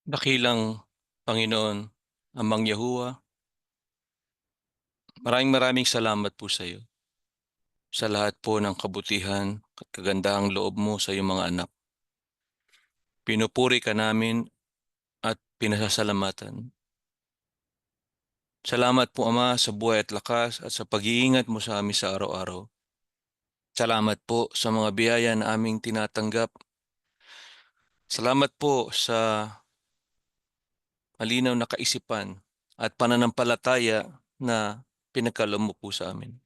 Dakilang Panginoon, Amang Yahuwah, maraming salamat po sa iyo sa lahat po ng kabutihan at kagandahang loob mo sa iyong mga anak. Pinupuri ka namin at pinasasalamatan. Salamat po Ama sa buhay at lakas at sa pag-iingat mo sa amin sa araw-araw. Salamat po sa mga biyaya na aming tinatanggap. Salamat po sa malinaw na kaisipan at pananampalataya na pinagkaloob mo po sa amin.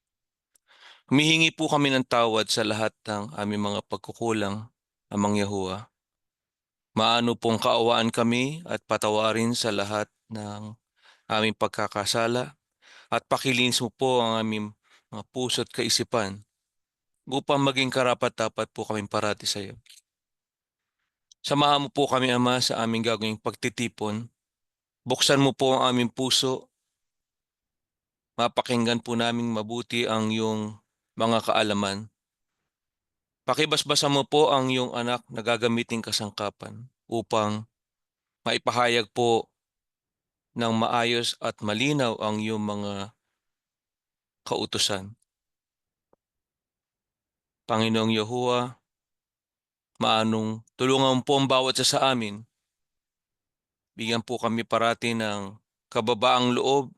Humihingi po kami ng tawad sa lahat ng aming mga pagkukulang, Amang Yahuwah. Maano pong kaawaan kami at patawarin sa lahat ng aming pagkakasala at pakilinis mo po ang aming mga puso at kaisipan upang maging karapat-dapat po kaming parati sa iyo. Samahan mo po kami, Ama, sa aming gagawing pagtitipon. Buksan mo po ang aming puso. Mapakinggan po naming mabuti ang iyong mga kaalaman. Pakibasbasan mo po ang iyong anak na gagamiting kasangkapan upang maipahayag po ng maayos at malinaw ang iyong mga kautusan. Panginoong Yahuwah, maanong tulungan mo po ang bawat isa sa amin. Bigyan po kami parati ng kababaang loob.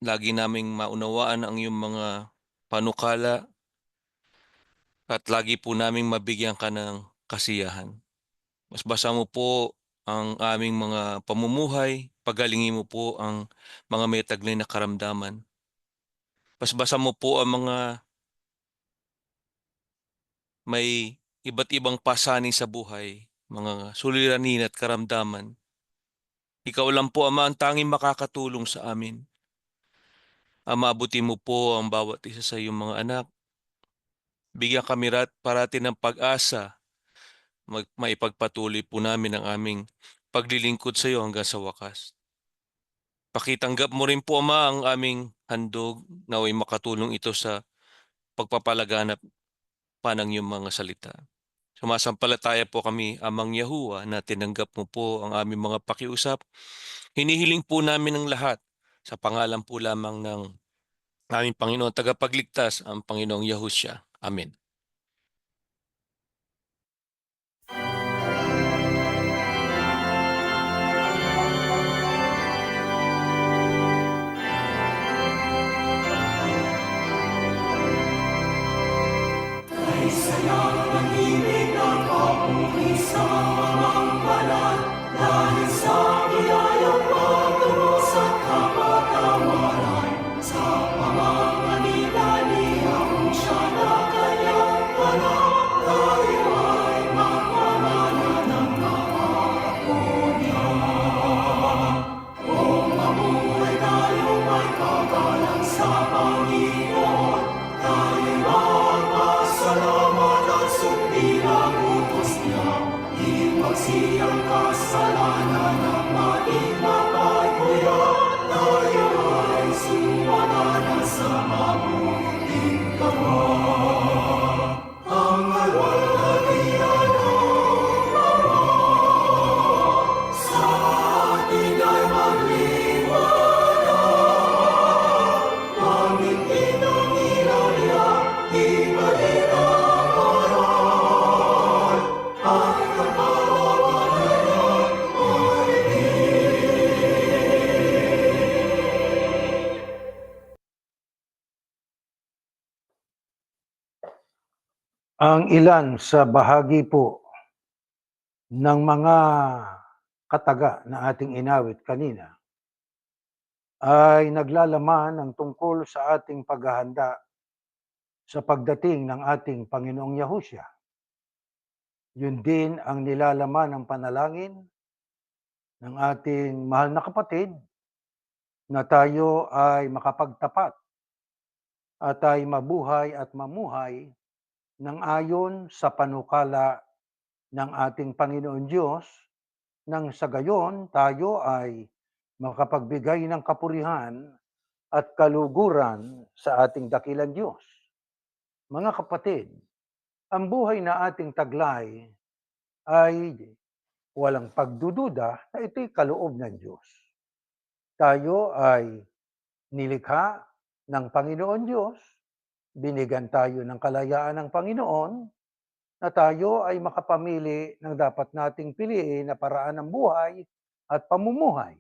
Lagi naming maunawaan ang iyong mga panukala at lagi po naming mabigyan ka ng kasiyahan. Basbasa mo po ang aming mga pamumuhay. Pagalingin mo po ang mga may taglay na karamdaman. Basbasa mo po ang mga may iba't ibang pasanin sa buhay, mga suliranin at karamdaman. Ikaw lang po, Ama, ang tanging makakatulong sa amin. Ama, abutin mo po ang bawat isa sa iyong mga anak. Bigyan kami parati ng pag-asa. Maipagpatuloy po namin ang aming paglilingkod sa iyo hanggang sa wakas. Pakitanggap mo rin po, Ama, ang aming handog naway makatulong ito sa pagpapalaganap pa ng iyong mga salita. Sumasampalataya po kami, Amang Yahuwah, na tinanggap mo po ang aming mga pakiusap. Hinihiling po namin ang lahat sa pangalan po lamang ng aming Panginoon tagapagligtas, ang Panginoong Yahushua. Amen. Ang ilan sa bahagi po ng mga kataga na ating inawit kanina ay naglalaman ng tungkol sa ating paghahanda sa pagdating ng ating Panginoong Yahushua. Yun din ang nilalaman ng panalangin ng ating mahal na kapatid na tayo ay makapagtapat at ay mabuhay at mamuhay ng ayon sa panukala ng ating Panginoon Diyos, nang sa gayon tayo ay makapagbigay ng kapurihan at kaluguran sa ating dakilang Diyos. Mga kapatid, ang buhay na ating taglay ay walang pagdududa na ito'y kaloob ng Diyos. Tayo ay nilikha ng Panginoon Diyos, binigyan tayo ng kalayaan ng Panginoon, na tayo ay makapamili ng dapat nating piliin na paraan ng buhay at pamumuhay.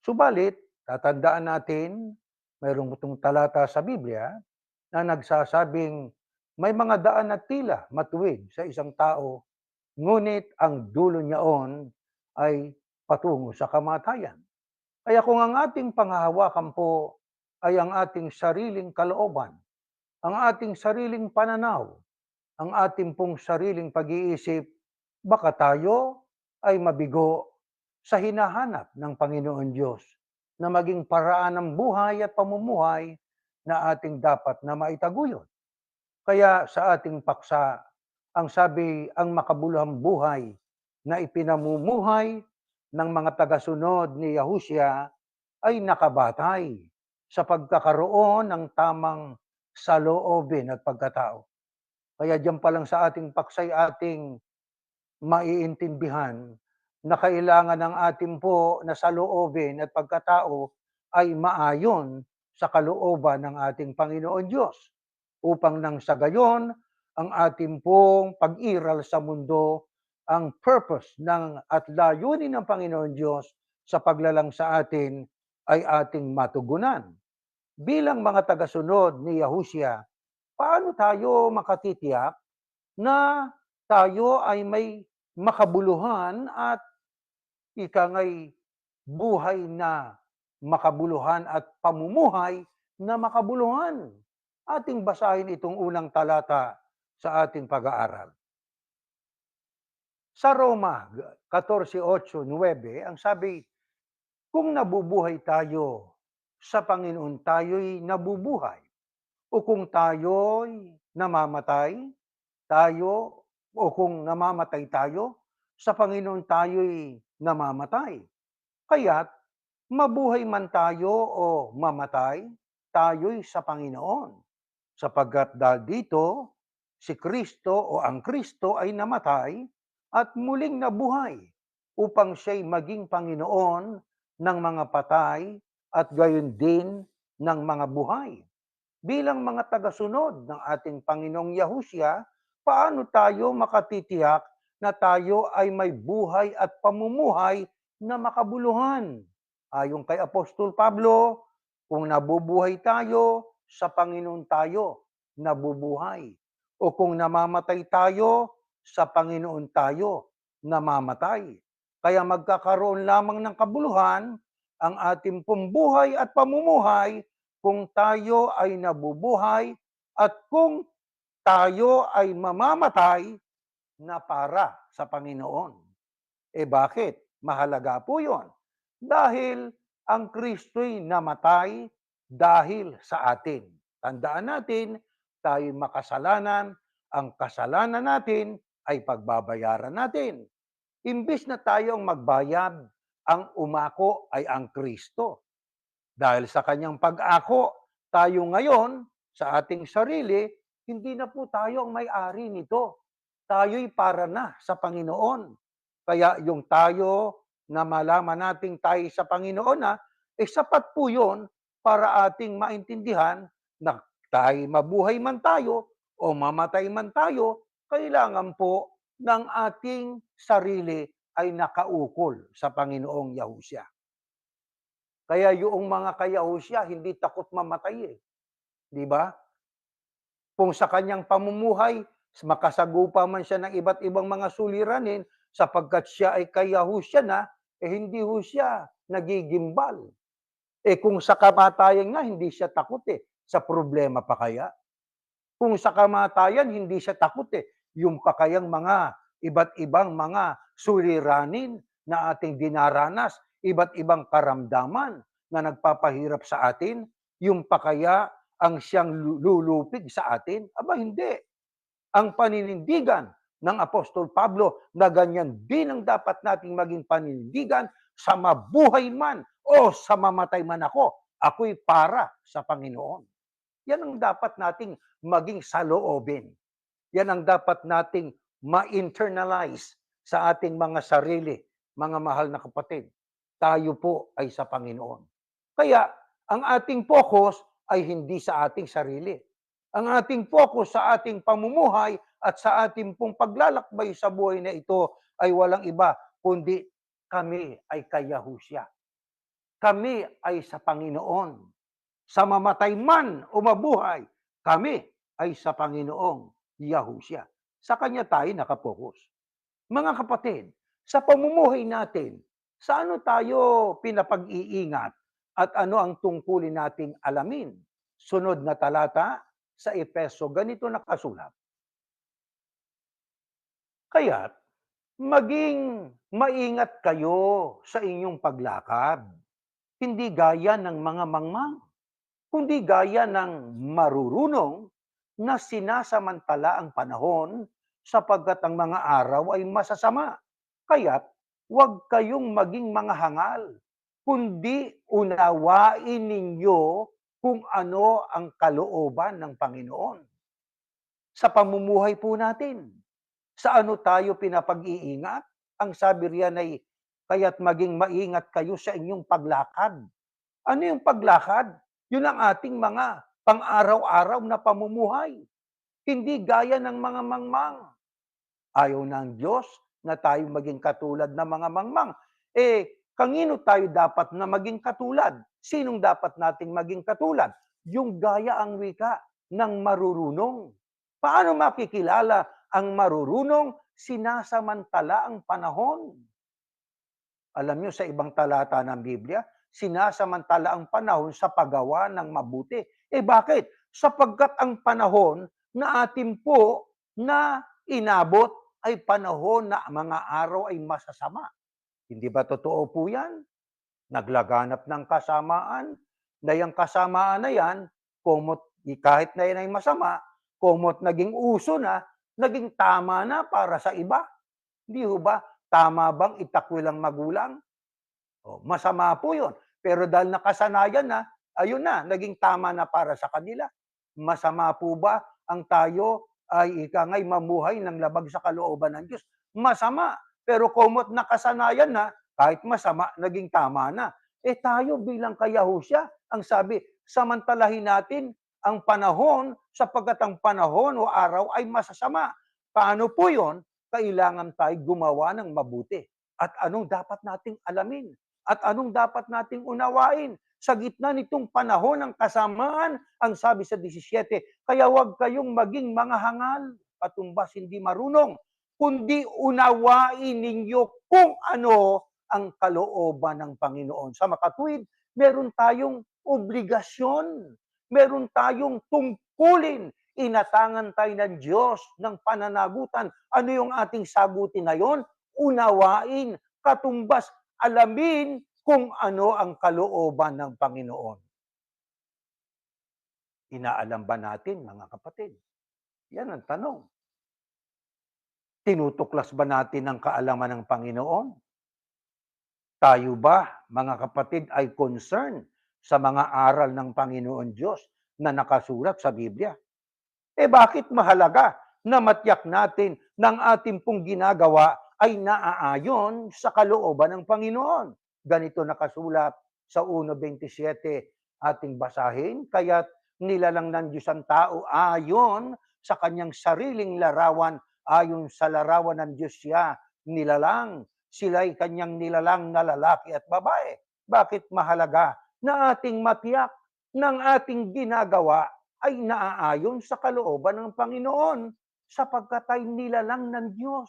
Subalit, tatandaan natin, mayroong itong talata sa Biblia na nagsasabing may mga daan at tila matuwid sa isang tao, ngunit ang dulo niyaon ay patungo sa kamatayan. Kaya kung ang ating panghahawakan po ay ang ating sariling kalooban, ang ating sariling pananaw, ang ating pong sariling pag-iisip, baka tayo ay mabigo sa hinahanap ng Panginoon Diyos na maging paraan ng buhay at pamumuhay na ating dapat na maitaguyod. Kaya sa ating paksa, ang sabi, ang makabuluhang buhay na ipinamumuhay ng mga tagasunod ni Yahushua ay nakabatay sa pagkakaroon ng tamang saloobin at pagkatao. Kaya diyan pa lang sa ating paksay ating maiintindihan na kailangan ng ating po na saloobin at pagkatao ay maayon sa kalooban ng ating Panginoon Diyos, upang nang sa gayon ang ating pong pag-iral sa mundo, ang purpose ng at layunin ng Panginoon Diyos sa paglalang sa atin ay ating matugunan. Bilang mga tagasunod ni Yahushua, paano tayo makatitiyak na tayo ay may makabuluhan at ika nga'y buhay na makabuluhan at pamumuhay na makabuluhan? Ating basahin itong unang talata sa ating pag-aaral. Sa Roma 14:8-9, ang sabi, kung nabubuhay tayo, sa Panginoon tayo'y nabubuhay. O kung tayo'y namamatay, tayo o kung namamatay tayo, sa Panginoon tayo'y namamatay. Kaya't mabuhay man tayo o mamatay, tayo'y sa Panginoon. Sapagkat dahil dito, si Kristo o ang Kristo ay namatay at muling nabuhay upang siya'y maging Panginoon ng mga patay at gayon din ng mga buhay. Bilang mga tagasunod ng ating Panginoong Yahushua, paano tayo makatitiyak na tayo ay may buhay at pamumuhay na makabuluhan? Ayon kay Apostol Pablo, kung nabubuhay tayo, sa Panginoon tayo nabubuhay. O kung namamatay tayo, sa Panginoon tayo namamatay. Kaya magkakaroon lamang ng kabuluhan ang ating pong buhay at pamumuhay kung tayo ay nabubuhay at kung tayo ay mamamatay na para sa Panginoon. Bakit? Mahalaga po yun. Dahil ang Kristo'y namatay dahil sa atin. Tandaan natin, tayo makasalanan, ang kasalanan natin ay pagbabayaran natin. Imbis na tayo ang magbayad, ang umako ay ang Kristo. Dahil sa kanyang pag-ako, tayo ngayon, sa ating sarili, hindi na po tayo ang may-ari nito. Tayo'y para na sa Panginoon. Kaya yung tayo na malaman nating tayo sa Panginoon na, sapat po yun para ating maintindihan na tayo mabuhay man tayo o mamatay man tayo, kailangan po ng ating sarili ay nakaukol sa Panginoong Yahushua. Kaya yung mga kay-Yahushua hindi takot mamatay, 'di ba? Kung sa kanyang pamumuhay, makasagupa man siya ng iba't ibang mga suliranin sapagkat siya ay kay-Yahushua na, hindi ho siya nagigimbal. Kung sa kamatayan nga hindi siya takot, sa problema pa kaya? Kung sa kamatayan hindi siya takot, yung pa kayang mga iba't ibang mga suliranin na ating dinaranas, iba't ibang karamdaman na nagpapahirap sa atin, yung pa kaya ang siyang lulupig sa atin? Aba hindi. Ang paninindigan ng Apostol Pablo na ganyan din ang dapat nating maging paninindigan, sa mabuhay man o sa mamatay man ako, ako'y para sa Panginoon. Yan ang dapat nating maging saloobin. Yan ang dapat nating ma-internalize sa ating mga sarili, mga mahal na kapatid. Tayo po ay sa Panginoon. Kaya ang ating focus ay hindi sa ating sarili. Ang ating focus sa ating pamumuhay at sa ating pong paglalakbay sa buhay na ito ay walang iba kundi kami ay kay Yahushua. Kami ay sa Panginoon. Sa mamatay man o mabuhay, kami ay sa Panginoong Yahushua. Sa Kanya tayo nakapokus. Mga kapatid, sa pamumuhay natin, sa ano tayo pinapag-iingat at ano ang tungkulin nating alamin? Sunod na talata sa Efeso, ganito nakasulat. Kaya't maging maingat kayo sa inyong paglakad, hindi gaya ng mga mangmang, kundi gaya ng marurunong na sinasamantala ang panahon sapagkat ang mga araw ay masasama. Kaya't huwag kayong maging mga hangal, kundi unawain ninyo kung ano ang kalooban ng Panginoon. Sa pamumuhay po natin, sa ano tayo pinapag-iingat? Ang sabi riyan ay, kaya't maging maingat kayo sa inyong paglakad. Ano yung paglakad? Yun ang ating mga pang-araw-araw na pamumuhay. Hindi gaya ng mga mangmang. Ayaw ng Diyos na tayo maging katulad ng mga mangmang. Kanino tayo dapat na maging katulad? Sinong dapat nating maging katulad? Yung gaya ang wika ng marurunong. Paano makikilala ang marurunong? Sinasamantala ang panahon. Alam nyo, sa ibang talata ng Biblia, sinasamantala ang panahon sa paggawa ng mabuti. Bakit? Sapagkat ang panahon na atin po na inabot ay panahon na mga araw ay masasama. Hindi ba totoo po yan? Naglaganap ng kasamaan, na yung kasamaan na yan, kahit na yan ay masama, kumot naging uso na, naging tama na para sa iba. Hindi ho ba? Tama bang itakwil ang magulang? Masama po yun. Pero dahil nakasanayan na, ayun na, naging tama na para sa kanila. Masama po ba ang tayo ay ikangay mamuhay ng labag sa kalooban ng Diyos? Masama. Pero kumot nakasanayan na, kahit masama, naging tama na. Tayo bilang kay Yahushua, ang sabi, samantalahin natin ang panahon sapagkat ang panahon o araw ay masasama. Paano po yun? Kailangan tayo gumawa ng mabuti. At anong dapat nating alamin? At anong dapat nating unawain? Sa gitna nitong panahon ng kasamaan, ang sabi sa 17, kaya huwag kayong maging mga hangal, katumbas hindi marunong, kundi unawain ninyo kung ano ang kalooban ng Panginoon. Sa makatuwid, meron tayong obligasyon, meron tayong tungkulin, inatangan tayo ng Diyos ng pananagutan. Ano yung ating sagutin ngayon? Unawain, katumbas, alamin kung ano ang kalooban ng Panginoon. Inaalam ba natin, mga kapatid? Yan ang tanong. Tinutuklas ba natin ang kaalaman ng Panginoon? Tayo ba, mga kapatid, ay concerned sa mga aral ng Panginoon Diyos na nakasulat sa Biblia? Bakit mahalaga na matiyak natin ng ating pong ginagawa ay naaayon sa kalooban ng Panginoon? Ganito nakasulat sa 1:27 ating basahin, kaya't nilalang ng Diyos ang tao ayon sa kanyang sariling larawan, ayon sa larawan ng Diyos siya nilalang. Sila'y kanyang nilalang na lalaki at babae. Bakit mahalaga na ating matiyak ng ating ginagawa ay naaayon sa kalooban ng Panginoon sapagkat ay nilalang ng Diyos?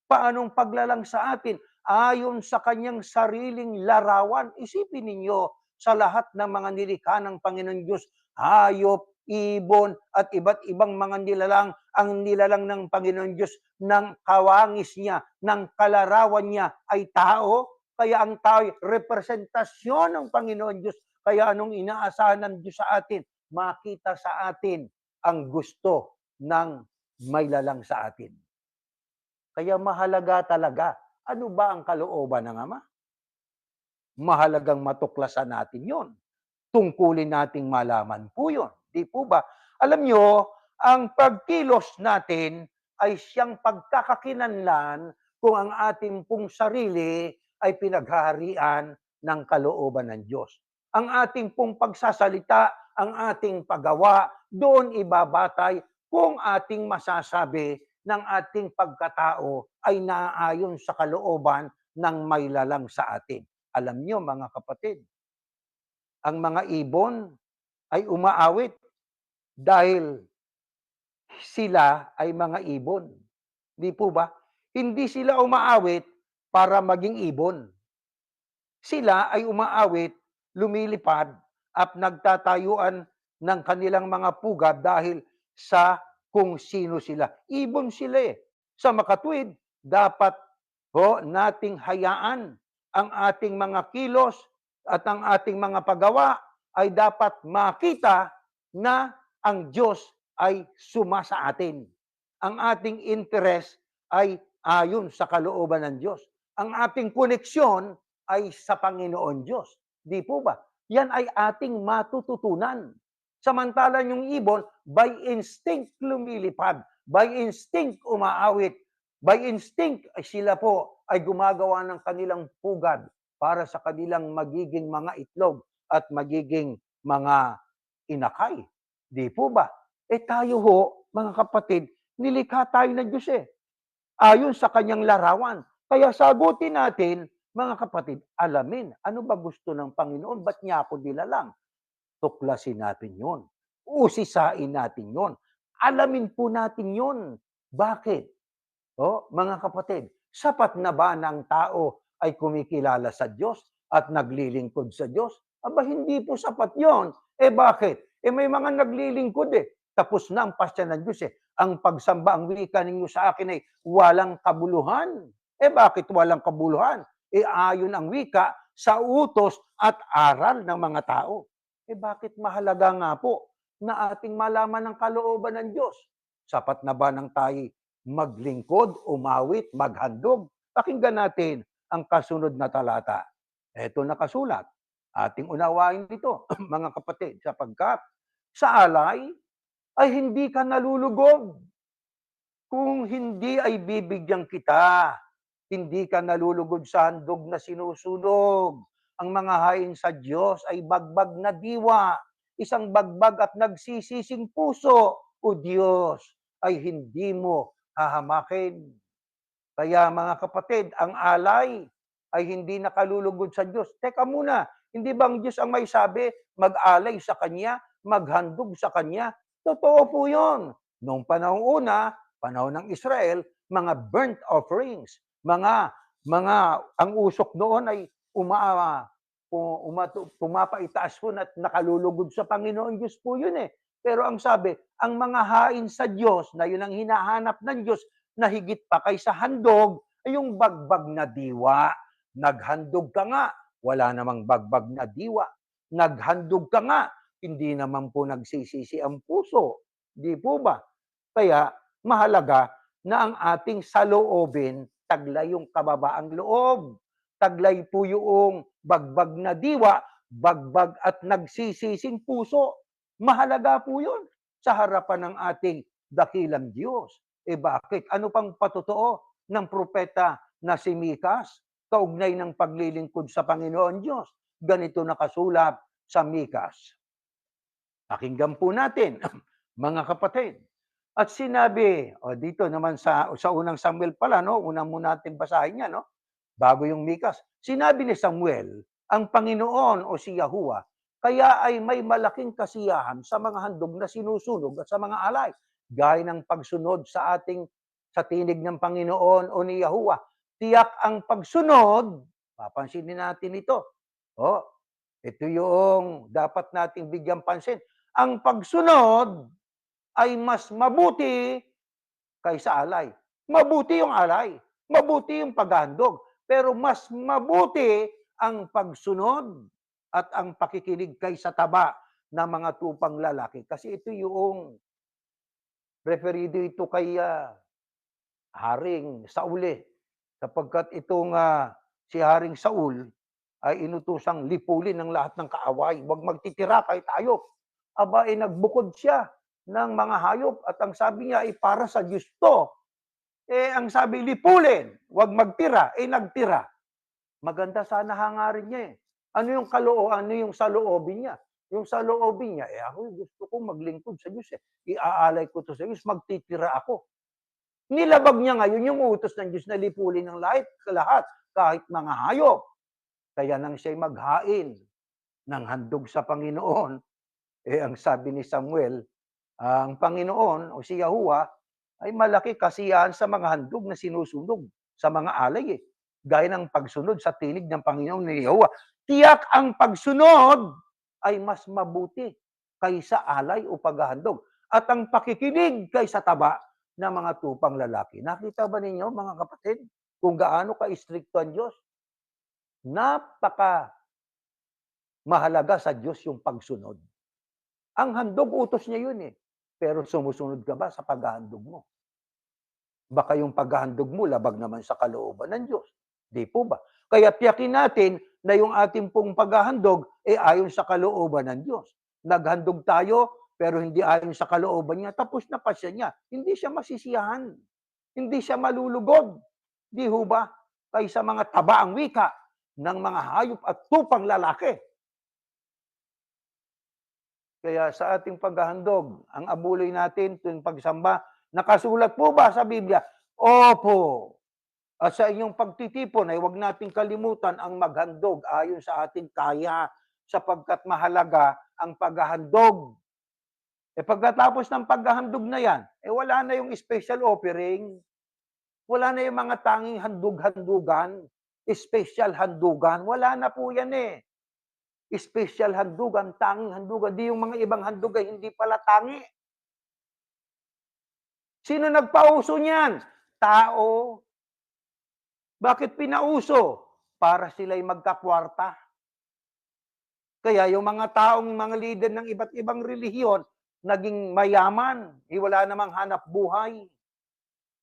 Paanong paglalang sa atin? Ayon sa kanyang sariling larawan. Isipin ninyo, sa lahat ng mga nilikha ng Panginoon Diyos, hayop, ibon, at iba't ibang mga nilalang, ang nilalang ng Panginoon Diyos, ng kawangis niya, ng kalarawan niya ay tao. Kaya ang tao ay representasyon ng Panginoon Diyos. Kaya anong inaasahan ng Diyos sa atin? Makita sa atin ang gusto ng may lalang sa atin. Kaya mahalaga talaga, ano ba ang kalooban ng Ama? Mahalagang matuklasan natin yon. Tungkulin nating malaman po yun. Di po ba? Alam nyo, ang pagkilos natin ay siyang pagkakakilanlan kung ang ating pong sarili ay pinaghaharian ng kalooban ng Diyos. Ang ating pong pagsasalita, ang ating paggawa, doon ibabatay kung ating masasabi ng ating pagkatao ay naaayon sa kalooban ng may lalang sa atin. Alam niyo mga kapatid, ang mga ibon ay umaawit dahil sila ay mga ibon. Di po ba? Hindi sila umaawit para maging ibon. Sila ay umaawit, lumilipad, at nagtatayuan ng kanilang mga pugad dahil sa kung sino sila. Ibon sila eh. Sa makatwid, dapat nating hayaan ang ating mga kilos at ang ating mga paggawa ay dapat makita na ang Diyos ay suma sa atin. Ang ating interest ay ayon sa kalooban ng Diyos. Ang ating koneksyon ay sa Panginoon Diyos. Di po ba? Yan ay ating matututunan. Samantalang yung ibon, by instinct lumilipad, by instinct umaawit, by instinct sila po ay gumagawa ng kanilang pugad para sa kanilang magiging mga itlog at magiging mga inakay. Di po ba? Tayo ho, mga kapatid, nilikha tayo ng Diyos eh. Ayon sa kanyang larawan. Kaya sagutin natin, mga kapatid, alamin, ano ba gusto ng Panginoon? Ba't niya ako nilalang? Tuklasin natin yon. Usisain natin yon. Alamin po natin yon. Bakit? Mga kapatid, sapat na ba ng tao ay kumikilala sa Diyos at naglilingkod sa Diyos? Aba, hindi po sapat yon. Bakit? May mga naglilingkod eh. Tapos na ang pasya ng Diyos eh. Ang pagsamba, ang wika ninyo sa akin ay walang kabuluhan. Bakit walang kabuluhan? Ayon ang wika sa utos at aral ng mga tao. Bakit mahalaga nga po na ating malaman ang kalooban ng Diyos? Sapat na ba ng tayo maglingkod, umawit, maghandog? Pakinggan natin ang kasunod na talata. Ito nakasulat. Ating unawain ito, mga kapatid, sapagkat sa alay ay hindi ka nalulugod. Kung hindi ay bibigyan kita, hindi ka nalulugod sa handog na sinusunog. Ang mga hain sa Diyos ay bagbag na diwa, isang bagbag at nagsisising puso. O Diyos, ay hindi mo hahamakin. Kaya mga kapatid, ang alay ay hindi nakalulugod sa Diyos. Teka muna, hindi bang Diyos ang may sabi, mag-alay sa Kanya, maghandog sa Kanya? Totoo po yun. Noong panahon una, panahon ng Israel, mga burnt offerings, ang usok noon ay pumapaitaas po at nakalulugod sa Panginoon Diyos po yun eh. Pero ang sabi, ang mga hain sa Diyos, na yun ang hinahanap ng Diyos, na higit pa kaysa handog, ay yung bagbag na diwa. Naghandog ka nga, wala namang bagbag na diwa. Naghandog ka nga, hindi naman po nagsisisi ang puso. Di po ba? Kaya mahalaga na ang ating saloobin, taglay yung kababaang loob. Taglay po yung bagbag na diwa, bagbag at nagsisising puso. Mahalaga po yun sa harapan ng ating dakilang Diyos. Bakit? Ano pang patotoo ng propeta na si Mikas? Kaugnay ng paglilingkod sa Panginoon Diyos. Ganito nakasulat sa Mikas. Pakinggan po natin, mga kapatid. At sinabi, dito naman sa unang Samuel pala, no? Unang muna natin basahin yan, no? Bago yung Mikas. Sinabi ni Samuel, ang Panginoon o si Yahuwah, kaya ay may malaking kasiyahan sa mga handog na sinusunog at sa mga alay, gaya ng pagsunod sa tinig ng Panginoon o ni Yahuwah. Tiyak ang pagsunod, papansinin natin ito. Ito yung dapat nating bigyang pansin. Ang pagsunod ay mas mabuti kaysa alay. Mabuti yung alay, mabuti yung paghandog, pero mas mabuti ang pagsunod at ang pakikinig kaysa taba ng mga tupang lalaki. Kasi ito yung referido ito kay Haring Saul sapagkat itong si Haring Saul ay inutusang lipulin ng lahat ng kaaway. Huwag magtitira kahit hayop. Nagbukod siya ng mga hayop at ang sabi niya ay para sa Diyos to. ang sabi, lipulin, huwag magtira, nagtira. Maganda sana hangarin niya, eh. Ano yung saloobin niya? Yung saloobin niya, ako gusto kong maglingkod sa Diyos, eh. Iaalay ko 'to sa Diyos, magtitira ako. Nilabag niya ngayon yung utos ng Diyos na lipulin ng lahat, kahit mga hayop. Kaya nang siya'y maghain ng handog sa Panginoon, ang sabi ni Samuel, ang Panginoon o si Yahuwah ay malaki kasiyahan sa mga handog na sinusunog sa mga alay, eh. Gaya ng pagsunod sa tinig ng Panginoon ni Yahuwah. Tiyak ang pagsunod ay mas mabuti kaysa alay o paghahandog. At ang pakikinig kaysa taba ng mga tupang lalaki. Nakita ba ninyo, mga kapatid, kung gaano ka-istrikto ang Diyos? Napaka mahalaga sa Diyos yung pagsunod. Ang handog, utos niya yun, eh. Pero sumusunod ka ba sa paghahandog mo? Baka yung paghahandog mo labag naman sa kalooban ng Diyos. Di po ba? Kaya tiyakin natin na yung ating pong paghahandog ayon sa kalooban ng Diyos. Naghandog tayo pero hindi ayon sa kalooban niya, tapos na pa niya. Hindi siya masisiyahan. Hindi siya malulugod. Di ho ba? Kaysa mga tabaang wika ng mga hayop at tupang lalaki. Kaya sa ating paghahandog, ang abuloy natin tuwing pagsamba, nakasulat po ba sa Biblia? Opo. At sa inyong pagtitipon ay huwag nating kalimutan ang maghandog ayon sa ating kaya, sapagkat mahalaga ang paghahandog. Pagkatapos ng paghahandog na yan, wala na yung special offering, wala na yung mga tanging handog-handugan, special handugan, wala na po yan, eh. Special handugan, tanging handugan, di yung mga ibang handog ay hindi pala tangi. Sino nagpauso niyan? Tao. Bakit pinauso? Para sila'y magkakwarta. Kaya yung mga taong mga leader ng iba't ibang relihiyon, naging mayaman, wala namang hanap buhay.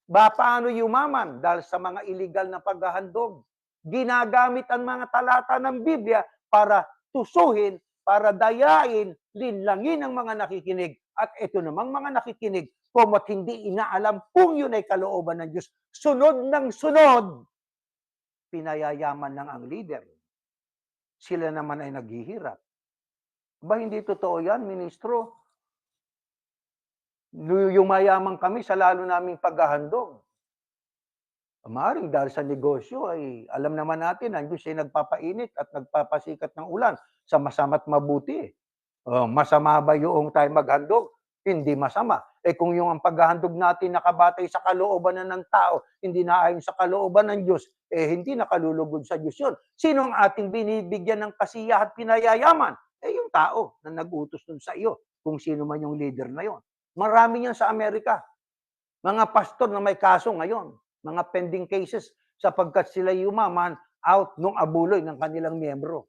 Paano yumaman? Dahil sa mga illegal na paghahandog. Ginagamit ang mga talata ng Biblia para tusuhin, para dayain, linlangin ang mga nakikinig. At ito namang mga nakikinig, kuma't hindi inaalam kung yun ay kalooban ng Diyos. Sunod ng sunod, pinayayaman ng ang leader. Sila naman ay naghihirap. Hindi totoo yan, ministro? Yumayaman kami sa lalo naming paghahandog. Maaaring dahil sa negosyo ay alam naman natin ang Diyos ay nagpapainit at nagpapasikat ng ulan sa masama't mabuti. Masama ba yung tayo maghandog? Hindi masama. Kung yung ang paghahandog natin nakabatay sa kalooban na ng tao, hindi na ayon sa kalooban ng Diyos, hindi nakalulugod sa Diyos yun. Sino ang ating binibigyan ng kasiyahan at pinayayaman? Yung tao na nag-utos dun sa iyo, kung sino man yung leader na yon. Marami yan sa Amerika. Mga pastor na may kaso ngayon, mga pending cases, sapagkat sila yumaman out nung abuloy ng kanilang miyembro.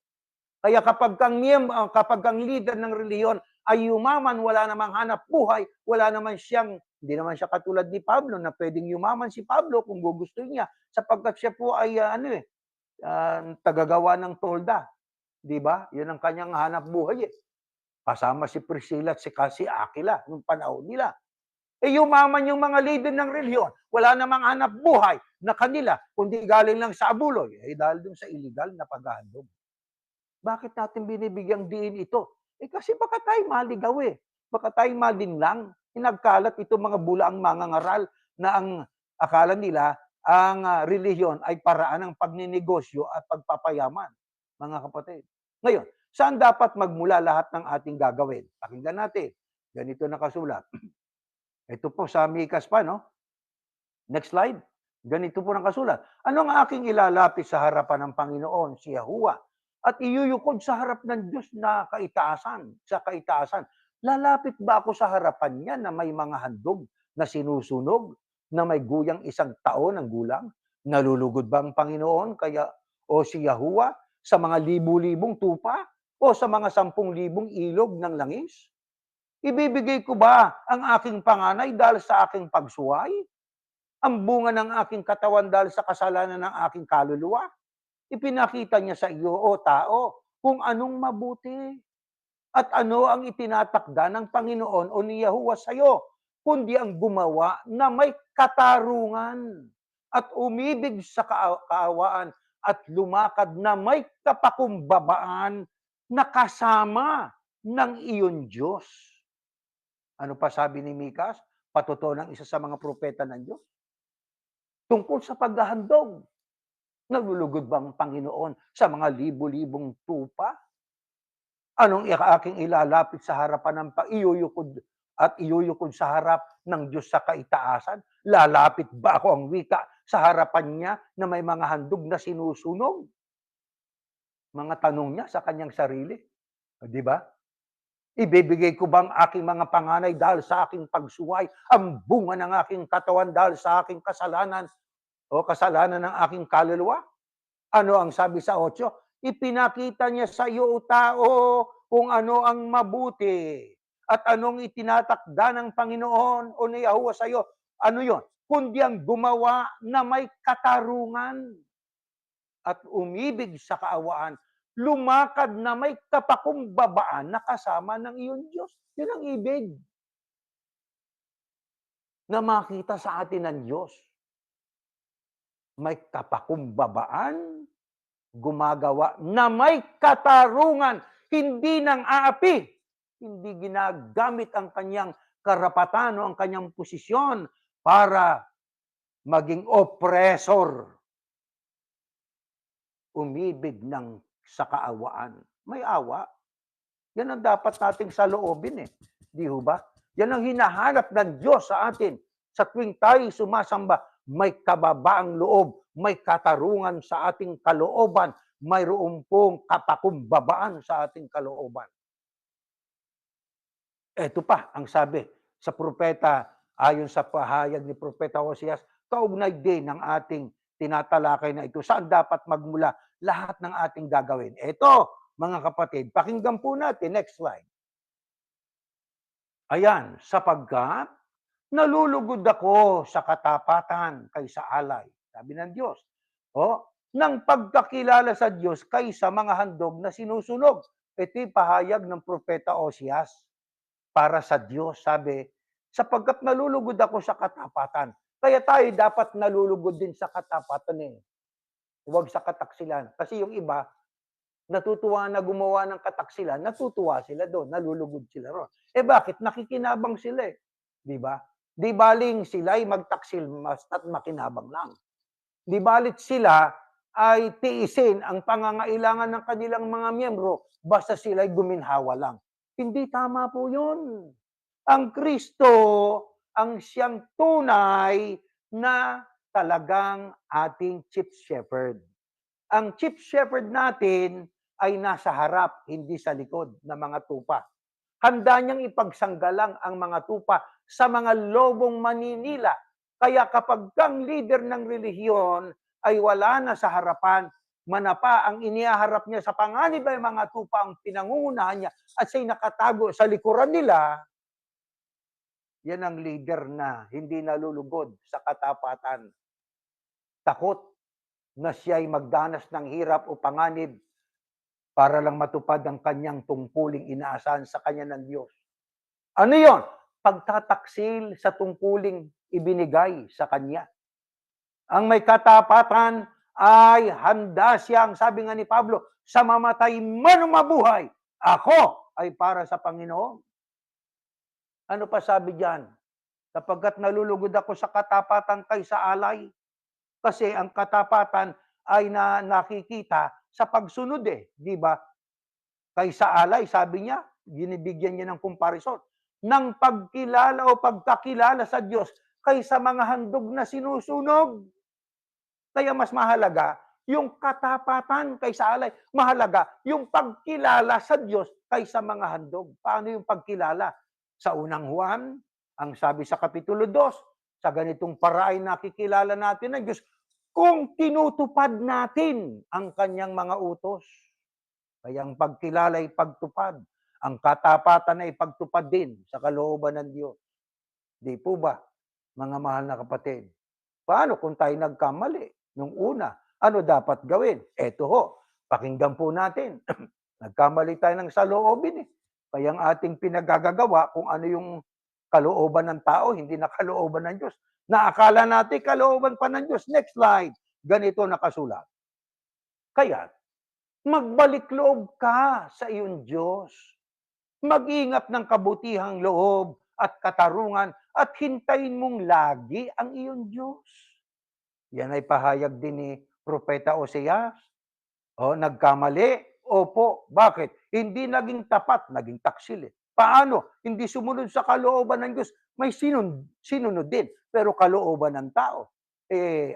Kaya kapag kang leader ng reliyon ay yumaman, wala namang hanap buhay, wala naman siyang, hindi naman siya katulad ni Pablo na pwedeng yumaman si Pablo kung gugustuhin niya, sapagkat siya po ay tagagawa ng tolda. Di ba? Yun ang kanyang hanap buhay, eh. Kasama si Priscilla at si Aquila nung panahon nila. Yumaman yung mga leader ng reliyon, wala namang hanap buhay na kanila, kundi galing lang sa abuloy, dahil dun sa illegal na paghahandog. Bakit natin binibigyang diin ito? Kasi baka tayo maligaw, eh. Baka tayo malinlang. Nagkalat itong mga bulaang mangangaral na ang akala nila ang relihiyon ay paraan ng pagninegosyo at pagpapayaman, mga kapatid. Ngayon, saan dapat magmula lahat ng ating gagawin? Pakinggan natin. Ganito nakasulat. Ito po sa Mikas pa, no? Next slide. Ganito po nakasulat. Ano ang aking ilalapit sa harapan ng Panginoon, si Yahuwah, at iyuyukod sa harap ng Diyos na kaitaasan, sa kaitaasan? Lalapit ba ako sa harapan niya na may mga handog na sinusunog, na may guyang 1 taon ng gulang? Nalulugod ba ang Panginoon kaya o si Yahuwah sa mga libu-libong tupa o sa mga 10,000 ilog ng langis? Ibibigay ko ba ang aking panganay dahil sa aking pagsuway? Ang bunga ng aking katawan dahil sa kasalanan ng aking kaluluwa? Ipinakita niya sa iyo, o tao, kung anong mabuti. At ano ang itinatakda ng Panginoon o ni Yahuwah sa iyo. kundi ang gumawa na may katarungan at umibig sa kaawaan at lumakad na may kapakumbabaan na kasama ng iyon Diyos. Ano pa sabi ni Mikas? Patotoo ng isa sa mga propeta ng Diyos. Tungkol sa paghahandog. Nalulugod bang Panginoon sa mga libo-libong tupa? Anong aking ilalapit sa harapan ng iyuyukod sa harap ng Diyos sa kaitaasan? Lalapit ba ako ang wika sa harapan niya na may mga handog na sinusunog? Mga tanong niya sa kanyang sarili. Di ba? Ibibigay ko bang aking mga panganay dahil sa aking pagsuway, ang bunga ng aking katawan dahil sa aking kasalanan o kasalanan ng aking kaluluwa? Ano ang sabi sa 8? Ipinakita niya sa iyo, o tao, kung ano ang mabuti at anong itinatakda ng Panginoon o ni Yahuwah sa iyo. Ano yon? Kundi ang gumawa na may katarungan at umibig sa kaawaan, lumakad na may kapakumbabaan na kasama ng iyong Diyos. Yun ang ibig na makita sa atin ng Diyos. May kapakumbabaan, gumagawa na may katarungan, hindi nang aapi, hindi ginagamit ang kanyang karapatan o ang kanyang posisyon para maging oppressor. Umibig sa kaawaan. May awa. Yan ang dapat nating saloobin eh. Di ba? Yan ang hinahanap ng Diyos sa atin. Sa tuwing tayo sumasamba, may kababaang loob, may katarungan sa ating kalooban, mayroon pong kapakumbabaan sa ating kalooban. Ito pa ang sabi sa propeta, ayon sa pahayag ni Propeta Hosias, kaugnay din ng ating tinatalakay na ito. Saan dapat magmula lahat ng ating gagawin? Ito, mga kapatid, pakinggan po natin. Next slide. Ayan, sapagkat nalulugod ako sa katapatan kaysa alay. Sabi ng Diyos. Nang pagkakilala sa Diyos kaysa mga handog na sinusunog. Ito'y pahayag ng Propeta Hosias para sa Diyos. Sabi, sapagkat nalulugod ako sa katapatan. Kaya tayo dapat nalulugod din sa katapatan eh. Huwag sa kataksilan. Kasi yung iba, natutuwa na gumawa ng kataksilan, natutuwa sila doon, nalulugod sila ron. Bakit? Nakikinabang sila eh. Di ba? Di baling sila ay magtaksil basta't makinabang lang. Di balit sila ay tiisin ang pangangailangan ng kanilang mga miyembro basta sila ay guminhawa lang. Hindi tama po yun. Ang Kristo ang siyang tunay na talagang ating chief shepherd. Ang chief shepherd natin ay nasa harap, hindi sa likod ng mga tupa. Handa niyang ipagsanggalang ang mga tupa sa mga lobong maninila. Kaya kapag kang leader ng relihiyon ay wala na sa harapan, manapa ang inihaharap niya sa panganib ay mga tupa ang pinangungunahan niya at siya'y nakatago sa likuran nila, yan ang leader na hindi nalulugod sa katapatan. Takot na siya'y magdanas ng hirap o panganib para lang matupad ang kanyang tungkuling inaasahan sa kanya ng Diyos. Ano yon? Pagtataksil sa tungkuling ibinigay sa kanya. Ang may katapatan ay handa siyang, sabi nga ni Pablo, sa mamatay man o mabuhay, ako ay para sa Panginoon. Ano pa sabi diyan? Sapagkat nalulugod ako sa katapatan kaysa alay. Kasi ang katapatan ay nakikita sa pagsunod eh. Di ba? Kaysa alay, sabi niya, binibigyan niya ng comparison. Ng pagkilala o pagkakilala sa Diyos kaysa mga handog na sinusunog. Kaya mas mahalaga yung katapatan kaysa alay. Mahalaga yung pagkilala sa Diyos kaysa mga handog. Paano yung pagkilala? Sa unang Juan, ang sabi sa Kapitulo 2, sa ganitong paraan nakikilala natin ang Diyos kung tinutupad natin ang kanyang mga utos. Kaya ang pagkilala ay pagtupad. Ang katapatan ay pagtupad din sa kalooban ng Diyos. Di po ba, mga mahal na kapatid? Paano kung tayo nagkamali nung una? Ano dapat gawin? Eto ho, pakinggan po natin. Nagkamali tayo ng saloobin eh. Kaya ang ating pinagagagawa kung ano yung kalooban ng tao, hindi na kalooban ng Diyos. Naakala natin kalooban pa ng Diyos. Next slide. Ganito nakasulat. Kaya, magbalik loob ka sa iyong Diyos. Mag-ingat ng kabutihang loob at katarungan at hintayin mong lagi ang iyong Diyos. Yan ay pahayag din ni Propeta Oseas. Nagkamali? Opo. Bakit? Hindi naging tapat, naging taksil. Paano? Hindi sumunod sa kalooban ng Diyos. May sinunod din, pero kalooban ng tao.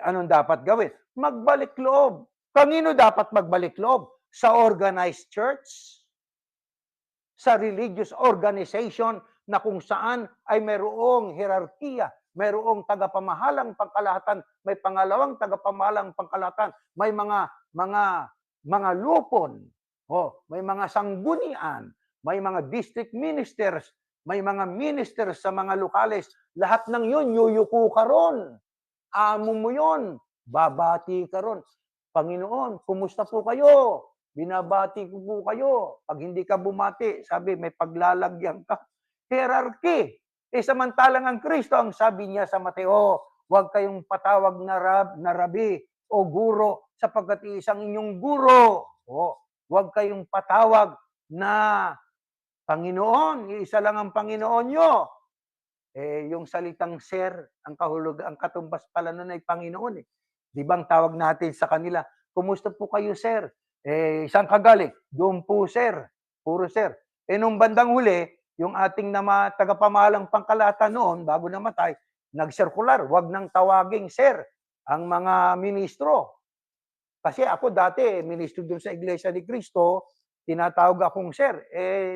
Anong dapat gawin? Magbalik loob. Kanino dapat magbalik loob? Sa organized church? Sa religious organization na kung saan ay mayroong hierarkiya, mayroong tagapamahalang pangkalahatan, may pangalawang tagapamahalang pangkalahatan, may mga lupon, may mga sanggunian, may mga district ministers, may mga ministers sa mga lokales, lahat ng yun, yuyuko ka ron. Amo mo yun, babati ka ron. Panginoon, kumusta po kayo? Binabati ko po kayo. Pag hindi ka bumati, sabi, may paglalagyan ka. Hierarchy. Samantalang ang Kristo, ang sabi niya sa Mateo, huwag kayong patawag na rabi o guro sapagkat isang inyong guro. Huwag kayong patawag na Panginoon, isa lang ang Panginoon nyo. Yung salitang sir, ang katumbas pala nun ay Panginoon. Di ba ang tawag natin sa kanila, kumusta po kayo, sir? Saan ka galing? Doon po, sir. Puro sir. Nung bandang huli, yung ating tagapamahalang pangkalahatan noon, bago namatay, nag-circular, wag nang tawaging sir ang mga ministro. Kasi ako dati, ministro doon sa Iglesia ni Cristo, tinatawag akong sir.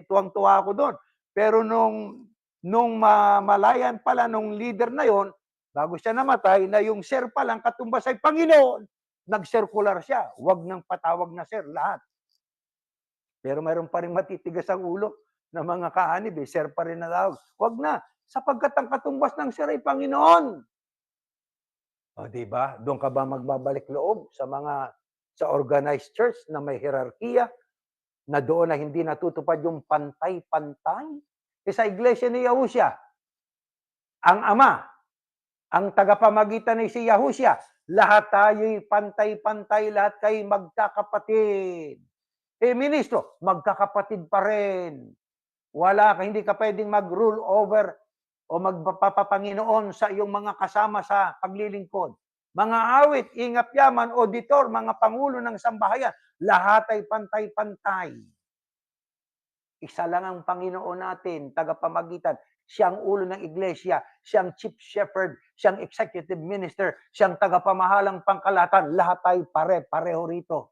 Tuwang-tuwa ako doon. Pero nung malayan pala nung leader na yon, bago siya namatay, na yung sir palang katumbas ay Panginoon, nag-circular siya. Huwag nang patawag na sir, lahat. Pero mayroon pa rin matitigas ang ulo ng mga kaanib, sir pa rin na tawag. Huwag na, sapagkat ang katumbas ng sir ay Panginoon. Diba? Doon ka ba magbabalik loob sa organized church na may hierarkiya, na doon na hindi natutupad yung pantay-pantay? Sa iglesia ni Yahusya, ang ama, ang tagapamagitan ni si Yahusya, lahat tayo'y pantay-pantay, lahat kayo magkakapatid. Ministro, magkakapatid pa rin. Hindi ka pwedeng mag-rule over o magpapapanginoon sa iyong mga kasama sa paglilingkod. Mga awit, ingap yaman, auditor, mga pangulo ng sambahayan, lahat ay pantay-pantay. Isa lang ang Panginoon natin, tagapamagitan. Siyang ulo ng iglesia, siyang chief shepherd, siyang executive minister, siyang tagapamahalang pangkalahatan. Lahat ay pareho rito.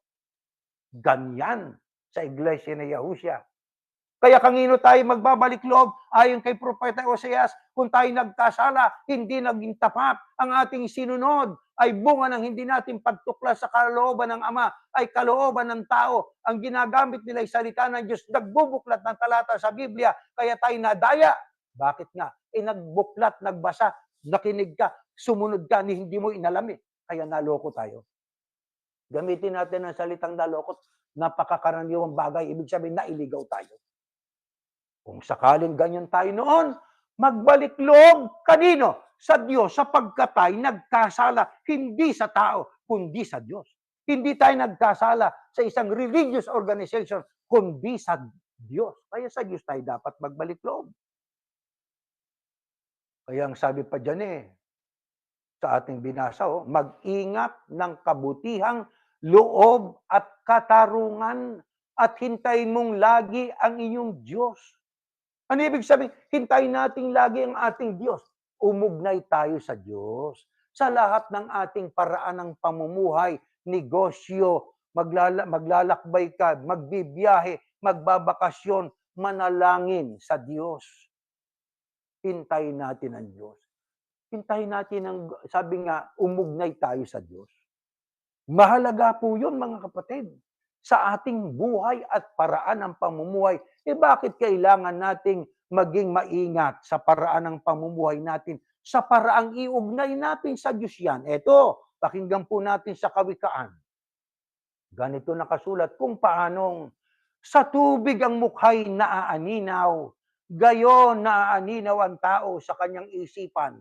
Ganyan sa iglesia ni Yahusya. Kaya kanino tayo magbabalik loob? Ayon kay Propeta Oseas, kung tayo nagkasala, hindi naging tapat, ang ating sinunod ay bunga ng hindi natin pagtuklas sa kalooban ng Ama, ay kalooban ng tao. Ang ginagamit nila ay salita ng Diyos, nagbubuklat ng talata sa Biblia, kaya tayo nadaya. Bakit nga? Nagbuklat, nagbasa, nakinig ka, sumunod ka, hindi mo inalami. Kaya naloko tayo. Gamitin natin ang salitang naloko, napakakaraniwang bagay, ibig sabihin nailigaw tayo. Kung sakaling ganyan tayo noon, magbalik loob kanino? Sa Diyos, sapagkat tayo nagkasala, hindi sa tao, kundi sa Diyos. Hindi tayo nagkasala sa isang religious organization, kundi sa Diyos. Kaya sa Diyos tayo dapat magbalik loob. Kaya ang sabi pa dyan sa ating binasa, mag-ingat ng kabutihang loob at katarungan at hintayin mong lagi ang inyong Diyos. Ano ibig sabihin? Hintayin natin lagi ang ating Diyos. Umugnay tayo sa Diyos. Sa lahat ng ating paraan ng pamumuhay, negosyo, maglalakbay ka, magbibiyahe, magbabakasyon, manalangin sa Diyos. Hintayin natin ang Diyos. Hintayin natin sabi nga, umugnay tayo sa Diyos. Mahalaga po yun, mga kapatid, sa ating buhay at paraan ng pamumuhay. Bakit kailangan nating maging maingat sa paraan ng pamumuhay natin? Sa paraang iugnay natin sa Diyos yan. Pakinggan po natin sa Kawikaan. Ganito nakasulat kung paanong sa tubig ang mukha'y naaaninaw, gayon naaaninaw ang tao sa kanyang isipan.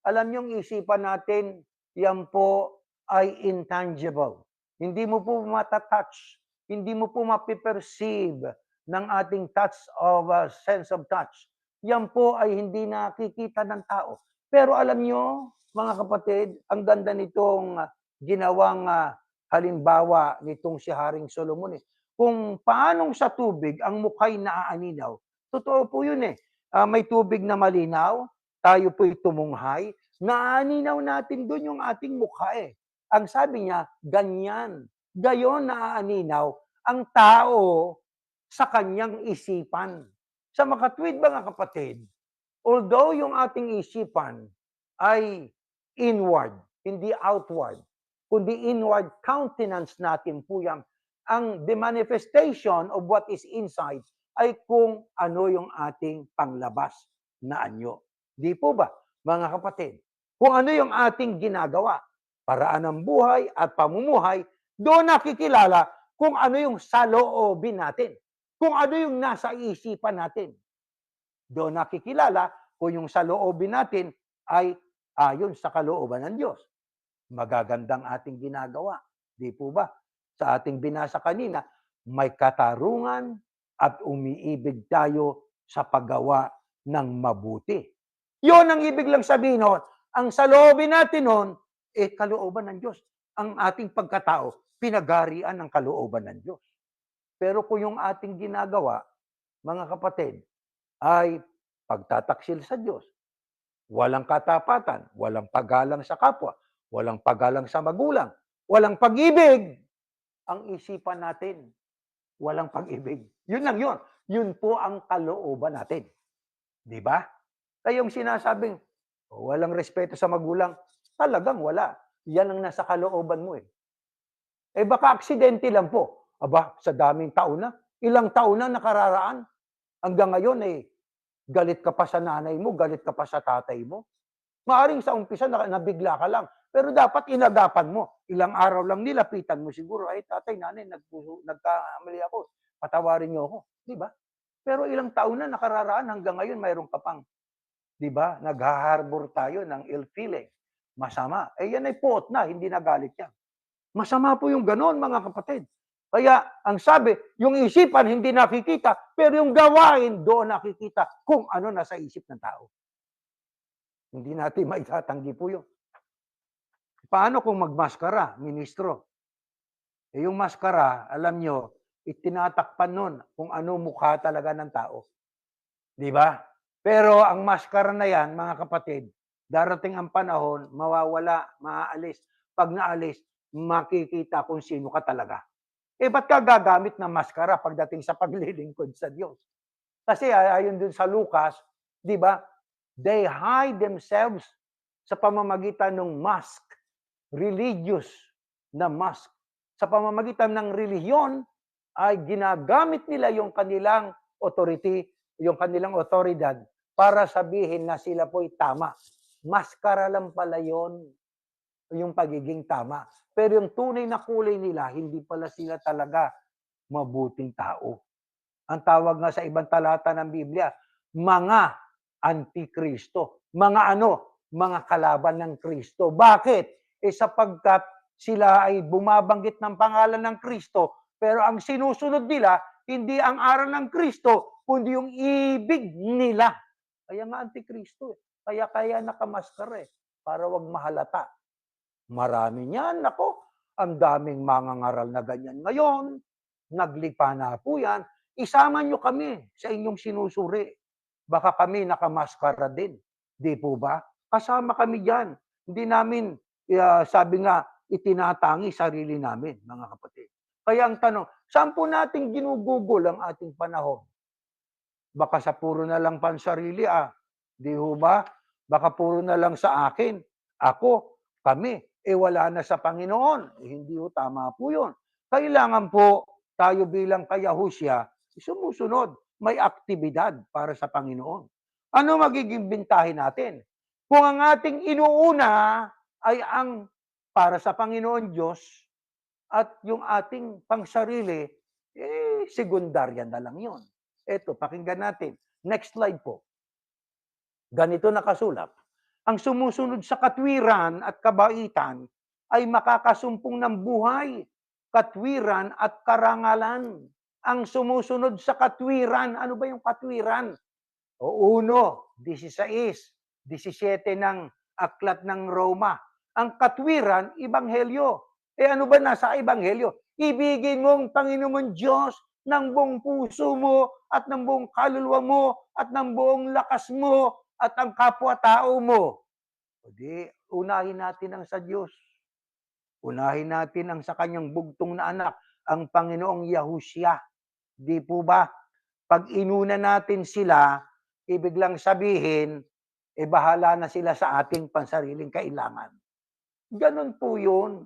Alam niyong isipan natin, yan po ay intangible. Hindi mo po matatouch, hindi mo po mapiperceive ng ating touch of sense of touch. Yan po ay hindi nakikita ng tao. Pero alam niyo, mga kapatid, ang ganda nitong ginawang halimbawa nitong si Haring Solomon eh. Kung paanong sa tubig ang mukha'y naaaninaw. Totoo po yun eh. May tubig na malinaw, tayo po'y tumunghay, naaninaw natin doon yung ating mukha eh. Ang sabi niya, ganyan. Gayon naaaninaw ang tao sa kanyang isipan. Sa makatwid mga kapatid, although yung ating isipan ay inward, hindi outward, kundi inward countenance natin po yan. The manifestation of what is inside ay kung ano yung ating panglabas na anyo. Di po ba, mga kapatid? Kung ano yung ating ginagawa, paraan ng buhay at pamumuhay, doon nakikilala kung ano yung saloobin natin. Kung ano yung nasa isipan natin. Doon nakikilala kung yung saloobin natin ay ayon sa kalooban ng Diyos. Magagandang ating ginagawa. Di po ba? Sa ating binasa kanina, may katarungan at umiibig tayo sa paggawa ng mabuti. Yun ang ibig lang sabihin nun. Ang saloobin natin nun, kalooban ng Diyos. Ang ating pagkatao, pinagarian ng kalooban ng Diyos. Pero kung yung ating ginagawa, mga kapatid, ay pagtataksil sa Diyos, walang katapatan, walang paggalang sa kapwa, walang paggalang sa magulang, walang pag-ibig, ang isipan natin, walang pag-ibig. Yun lang yun. Yun po ang kalooban natin. Di ba? Kaya yung sinasabing, walang respeto sa magulang, talagang wala. Yan ang nasa kalooban mo eh. Baka aksidente lang po. Aba, sa daming taon na. Ilang taon na nakararaan. Hanggang ngayon galit ka pa sa nanay mo, galit ka pa sa tatay mo. Maaring sa umpisa nabigla ka lang. Pero dapat inagapan mo. Ilang araw lang nilapitan mo siguro, ay tatay, nanay, nagkamali ako. Patawarin niyo ako. Di ba? Pero ilang taon na nakararaan hanggang ngayon mayroon ka pang, di ba? Naghaharbor tayo ng ill feeling. Masama. Yan ay puot na, hindi nagalit yan. Masama po yung ganon, mga kapatid. Kaya ang sabi, yung isipan hindi nakikita, pero yung gawain doon nakikita kung ano nasa isip ng tao. Hindi natin maitatanggi po yun. Paano kung magmaskara, ministro? Yung maskara, alam nyo, itinatakpan nun kung ano mukha talaga ng tao. Di ba? Pero ang maskara na yan, mga kapatid, darating ang panahon, mawawala, maaalis. Pag naalis, makikita kung sino ka talaga. Ba't ka gagamit ng maskara pagdating sa paglilingkod sa Diyos? Kasi ayon dun sa Lucas, di ba, they hide themselves sa pamamagitan ng mask, religious na mask. Sa pamamagitan ng relihiyon, ay ginagamit nila yung kanilang authority, yung kanilang otoridad para sabihin na sila po'y tama. Maskara lang pala yon, yung pagiging tama. Pero yung tunay na kulay nila, hindi pala sila talaga mabuting tao. Ang tawag nga sa ibang talata ng Biblia, mga antikristo. Mga ano? Mga kalaban ng Kristo. Bakit? Sapagkat sila ay bumabanggit ng pangalan ng Kristo, pero ang sinusunod nila, hindi ang aral ng Kristo, kundi yung ibig nila. Kaya nga antikristo. Kaya nakamaskara para wag mahalata. Marami niyan, nako, ang daming mangangaral na ganyan ngayon. Naglipa na po yan. Isama nyo kami sa inyong sinusuri. Baka kami nakamaskara din. Di po ba? Kasama kami dyan. Hindi namin, sabi nga, itinatangi sarili namin, mga kapatid. Kaya ang tanong, saan po natin ginugugol ang ating panahon? Baka sa puro na lang pansarili, Di ho ba? Baka puro na lang sa akin. Ako, kami, wala na sa Panginoon. Hindi ho, tama po yun. Kailangan po tayo bilang kayahusya, sumusunod. May aktibidad para sa Panginoon. Ano magiging bintahin natin? Kung ang ating inuuna ay ang para sa Panginoon Diyos at yung ating pangsarili, sekundarya na lang yun. Eto, pakinggan natin. Next slide po. Ganito nakasulat, ang sumusunod sa katwiran at kabaitan ay makakasumpong ng buhay, katwiran at karangalan. Ang sumusunod sa katwiran, ano ba yung katwiran? O 1:16, 17 ng Aklat ng Roma. Ang katwiran, Ebanghelyo. Ano ba nasa Ebanghelyo? Ibigin mong Panginoon Diyos ng buong puso mo at ng buong kaluluwa mo at ng buong lakas mo at ang kapwa-tao mo. O di, unahin natin ang sa Diyos. Unahin natin ang sa kanyang bugtong na anak, ang Panginoong Yahushua. Di po ba? Pag inuna natin sila, ibig lang sabihin, bahala na sila sa ating pansariling kailangan. Ganon po yun,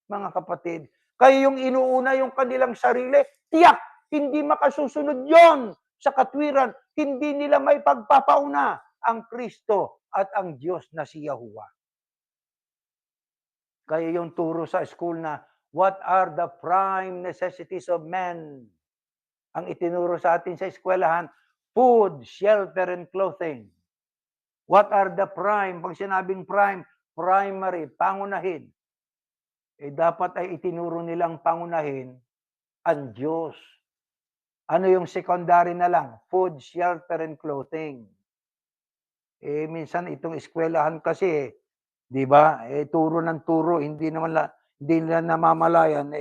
mga kapatid. Kaya yung inuuna yung kanilang sarili, tiyak, hindi makasusunod yon sa katwiran. Hindi nila may pagpapauna ang Kristo at ang Diyos na si Yahuwah. Kaya yung turo sa school na, what are the prime necessities of man? Ang itinuro sa atin sa eskwelahan, food, shelter, and clothing. What are the prime? Pag sinabing prime, primary, pangunahin. Dapat ay itinuro nilang pangunahin ang Diyos. Ano yung secondary na lang? Food, shelter, and clothing. Minsan itong eskwelahan kasi, di ba? Turo ng turo, hindi nila namamalayan,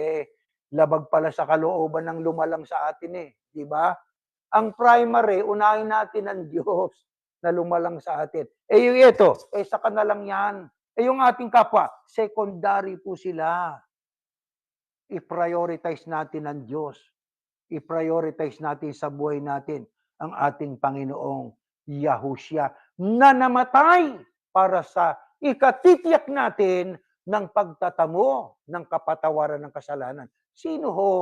labag pala sa kalooban ng lumalang sa atin di ba? Ang primary, unahin natin ang Diyos na lumalang sa atin. Yung ito, saka na lang yan. Yung ating kapwa, secondary po sila. I-prioritize natin ang Diyos. I-prioritize natin sa buhay natin ang ating Panginoong Yahushua na namatay para sa ikatitiyak natin ng pagtatamo ng kapatawaran ng kasalanan. Sino ho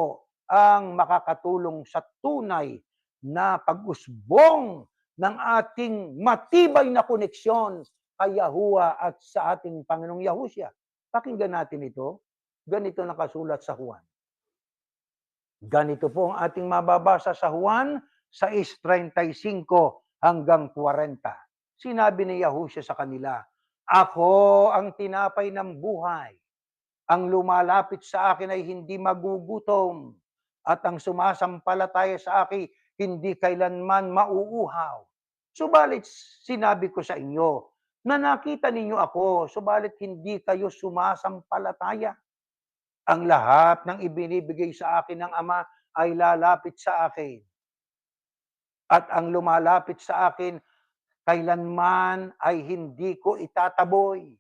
ang makakatulong sa tunay na pag-usbong ng ating matibay na koneksyon kay Yahuwah at sa ating Panginoong Yahushua? Pakinggan natin ito. Ganito nakasulat sa Juan. Ganito po ang ating mababasa sa Juan 6:35 hanggang 40. Sinabi ni Yahushua sa kanila, ako ang tinapay ng buhay. Ang lumalapit sa akin ay hindi magugutom, at ang sumasampalataya sa akin hindi kailanman mauuhaw. Subalit sinabi ko sa inyo na nakita ninyo ako, subalit hindi kayo sumasampalataya. Ang lahat ng ibinibigay sa akin ng Ama ay lalapit sa akin. At ang lumalapit sa akin, kailanman ay hindi ko itataboy.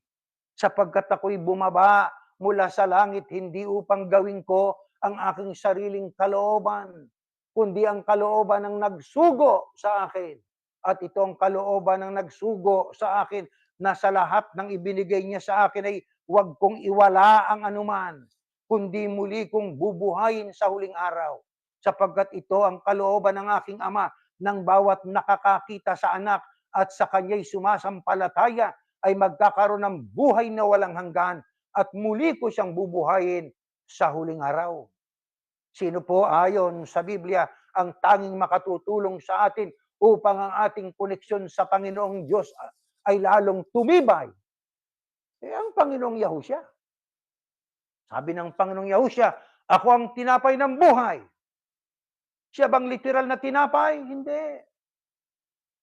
Sapagkat ako'y bumaba mula sa langit, hindi upang gawin ko ang aking sariling kalooban, kundi ang kalooban ng nagsugo sa akin. At ito ang kalooban ng nagsugo sa akin, na sa lahat ng ibinigay niya sa akin ay huwag kong iwala ang anuman, kundi muli kong bubuhayin sa huling araw. Sapagkat ito ang kalooban ng aking Ama, ng bawat nakakakita sa anak at sa kanya'y sumasampalataya ay magkakaroon ng buhay na walang hanggan, at muli ko siyang bubuhayin sa huling araw. Sino po ayon sa Biblia ang tanging makatutulong sa atin upang ang ating koneksyon sa Panginoong Diyos ay lalong tumibay? Ang Panginoong Yahushua. Sabi ng Panginoong Yahushua, ako ang tinapay ng buhay. Siya bang literal na tinapay? Hindi.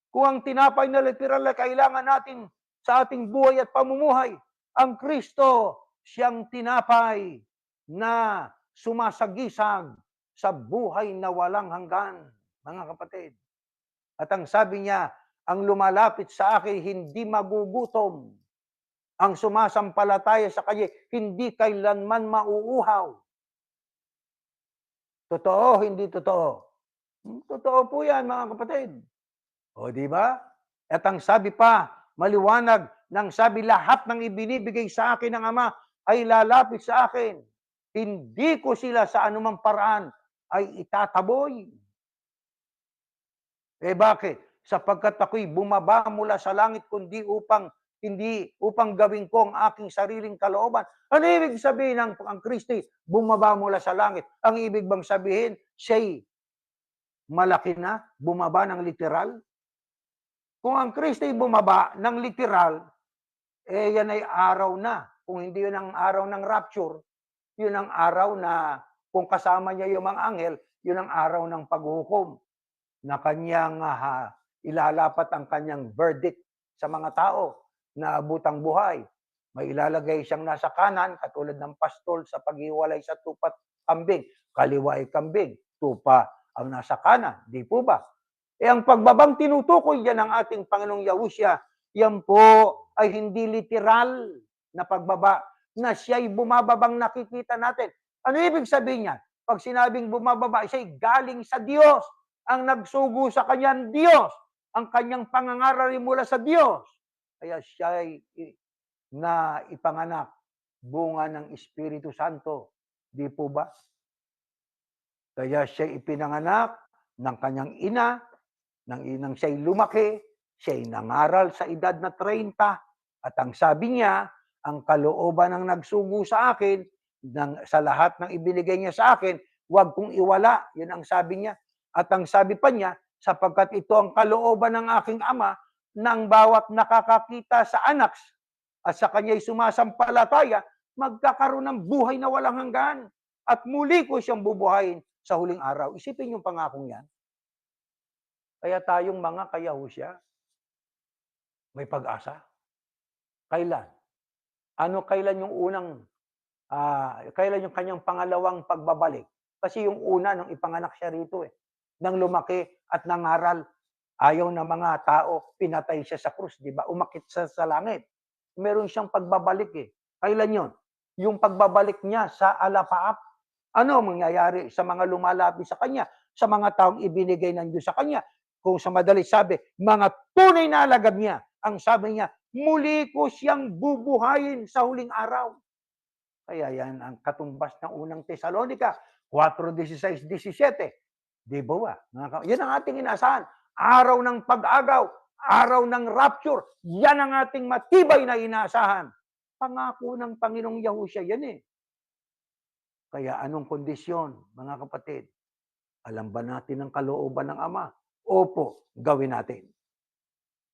Kung ang tinapay na literal na kailangan natin sa ating buhay at pamumuhay, ang Kristo, siyang tinapay na sumasagisag sa buhay na walang hanggan, mga kapatid. At ang sabi niya, ang lumalapit sa akin hindi magugutom. Ang sumasampalataya sa kanya hindi kailanman mauuhaw. Totoo, hindi totoo? Totoo po yan, mga kapatid. O, di ba? At ang sabi pa, maliwanag, nang sabi lahat ng ibinibigay sa akin ng Ama ay lalapit sa akin. Hindi ko sila sa anumang paraan ay itataboy. Bakit? Sapagkat ako'y bumaba mula sa langit hindi upang gawin ko ang aking sariling kalooban. Ano ibig sabihin ng ang Kristo bumaba mula sa langit? Ang ibig bang sabihin, siya'y malaki na, bumaba ng literal? Kung ang Kristo'y bumaba ng literal, yan ay araw na. Kung hindi yun ang araw ng rapture, yun ang araw na kung kasama niya yung mga anghel, yun ang araw ng paghuhukom na kanyang ilalapat ang kanyang verdict sa mga tao na abutang buhay. May ilalagay siyang nasa kanan, katulad ng pastol sa paghiwalay sa tupat kambing. Kaliwa ay kambing, tupa ang nasa kanan. Di po ba? Ang pagbabang tinutukoy diyan ng ating Panginoong Yahushua, yan po ay hindi literal na pagbaba na siya'y bumababang nakikita natin. Ano ibig sabihin niyan? Pag sinabing bumababa, siya'y galing sa Diyos. Ang nagsugo sa kanyang Diyos. Ang kanyang pangangaral mula sa Diyos. Kaya siya'y na ipanganak bunga ng Espiritu Santo. Di po ba? Kaya siya'y ipinanganak ng kanyang ina, ng inang siya'y lumaki, siya'y nangaral sa edad na 30, at ang sabi niya, ang kalooban ng nagsugo sa akin, sa lahat ng ibinigay niya sa akin, huwag kong iwala. Yun ang sabi niya. At ang sabi pa niya, sapagkat ito ang kalooban ng aking ama, ng bawat nakakakita sa anak at sa kanya'y sumasampalataya, magkakaroon ng buhay na walang hanggan. At muli ko siyang bubuhayin sa huling araw. Isipin yung pangakong yan. Kaya tayong mga kayahusya, may pag-asa. Kailan? Kailan yung kailan yung kanyang pangalawang pagbabalik? Kasi yung una, nung ipanganak siya rito nang lumaki at nangaral, ayaw ng mga tao, pinatay siya sa krus, di ba? Umakit sa langit. Meron siyang pagbabalik Kailan yon? Yung pagbabalik niya sa alapaap. Ano ang mangyayari sa mga lumalabi sa kanya? Sa mga taong ibinigay ng Diyos sa kanya? Kung sa madali sabi, mga tunay na alagad niya. Ang sabi niya, muli ko siyang bubuhayin sa huling araw. Kaya yan ang katumbas ng unang Tesalonica, 4:16-17. Di ba? Yan ang ating inaasahan. Araw ng pag-agaw, araw ng rapture, yan ang ating matibay na inaasahan. Pangako ng Panginoong Yahushua yan Kaya anong kondisyon, mga kapatid? Alam ba natin ang kalooban ng Ama? Opo, gawin natin.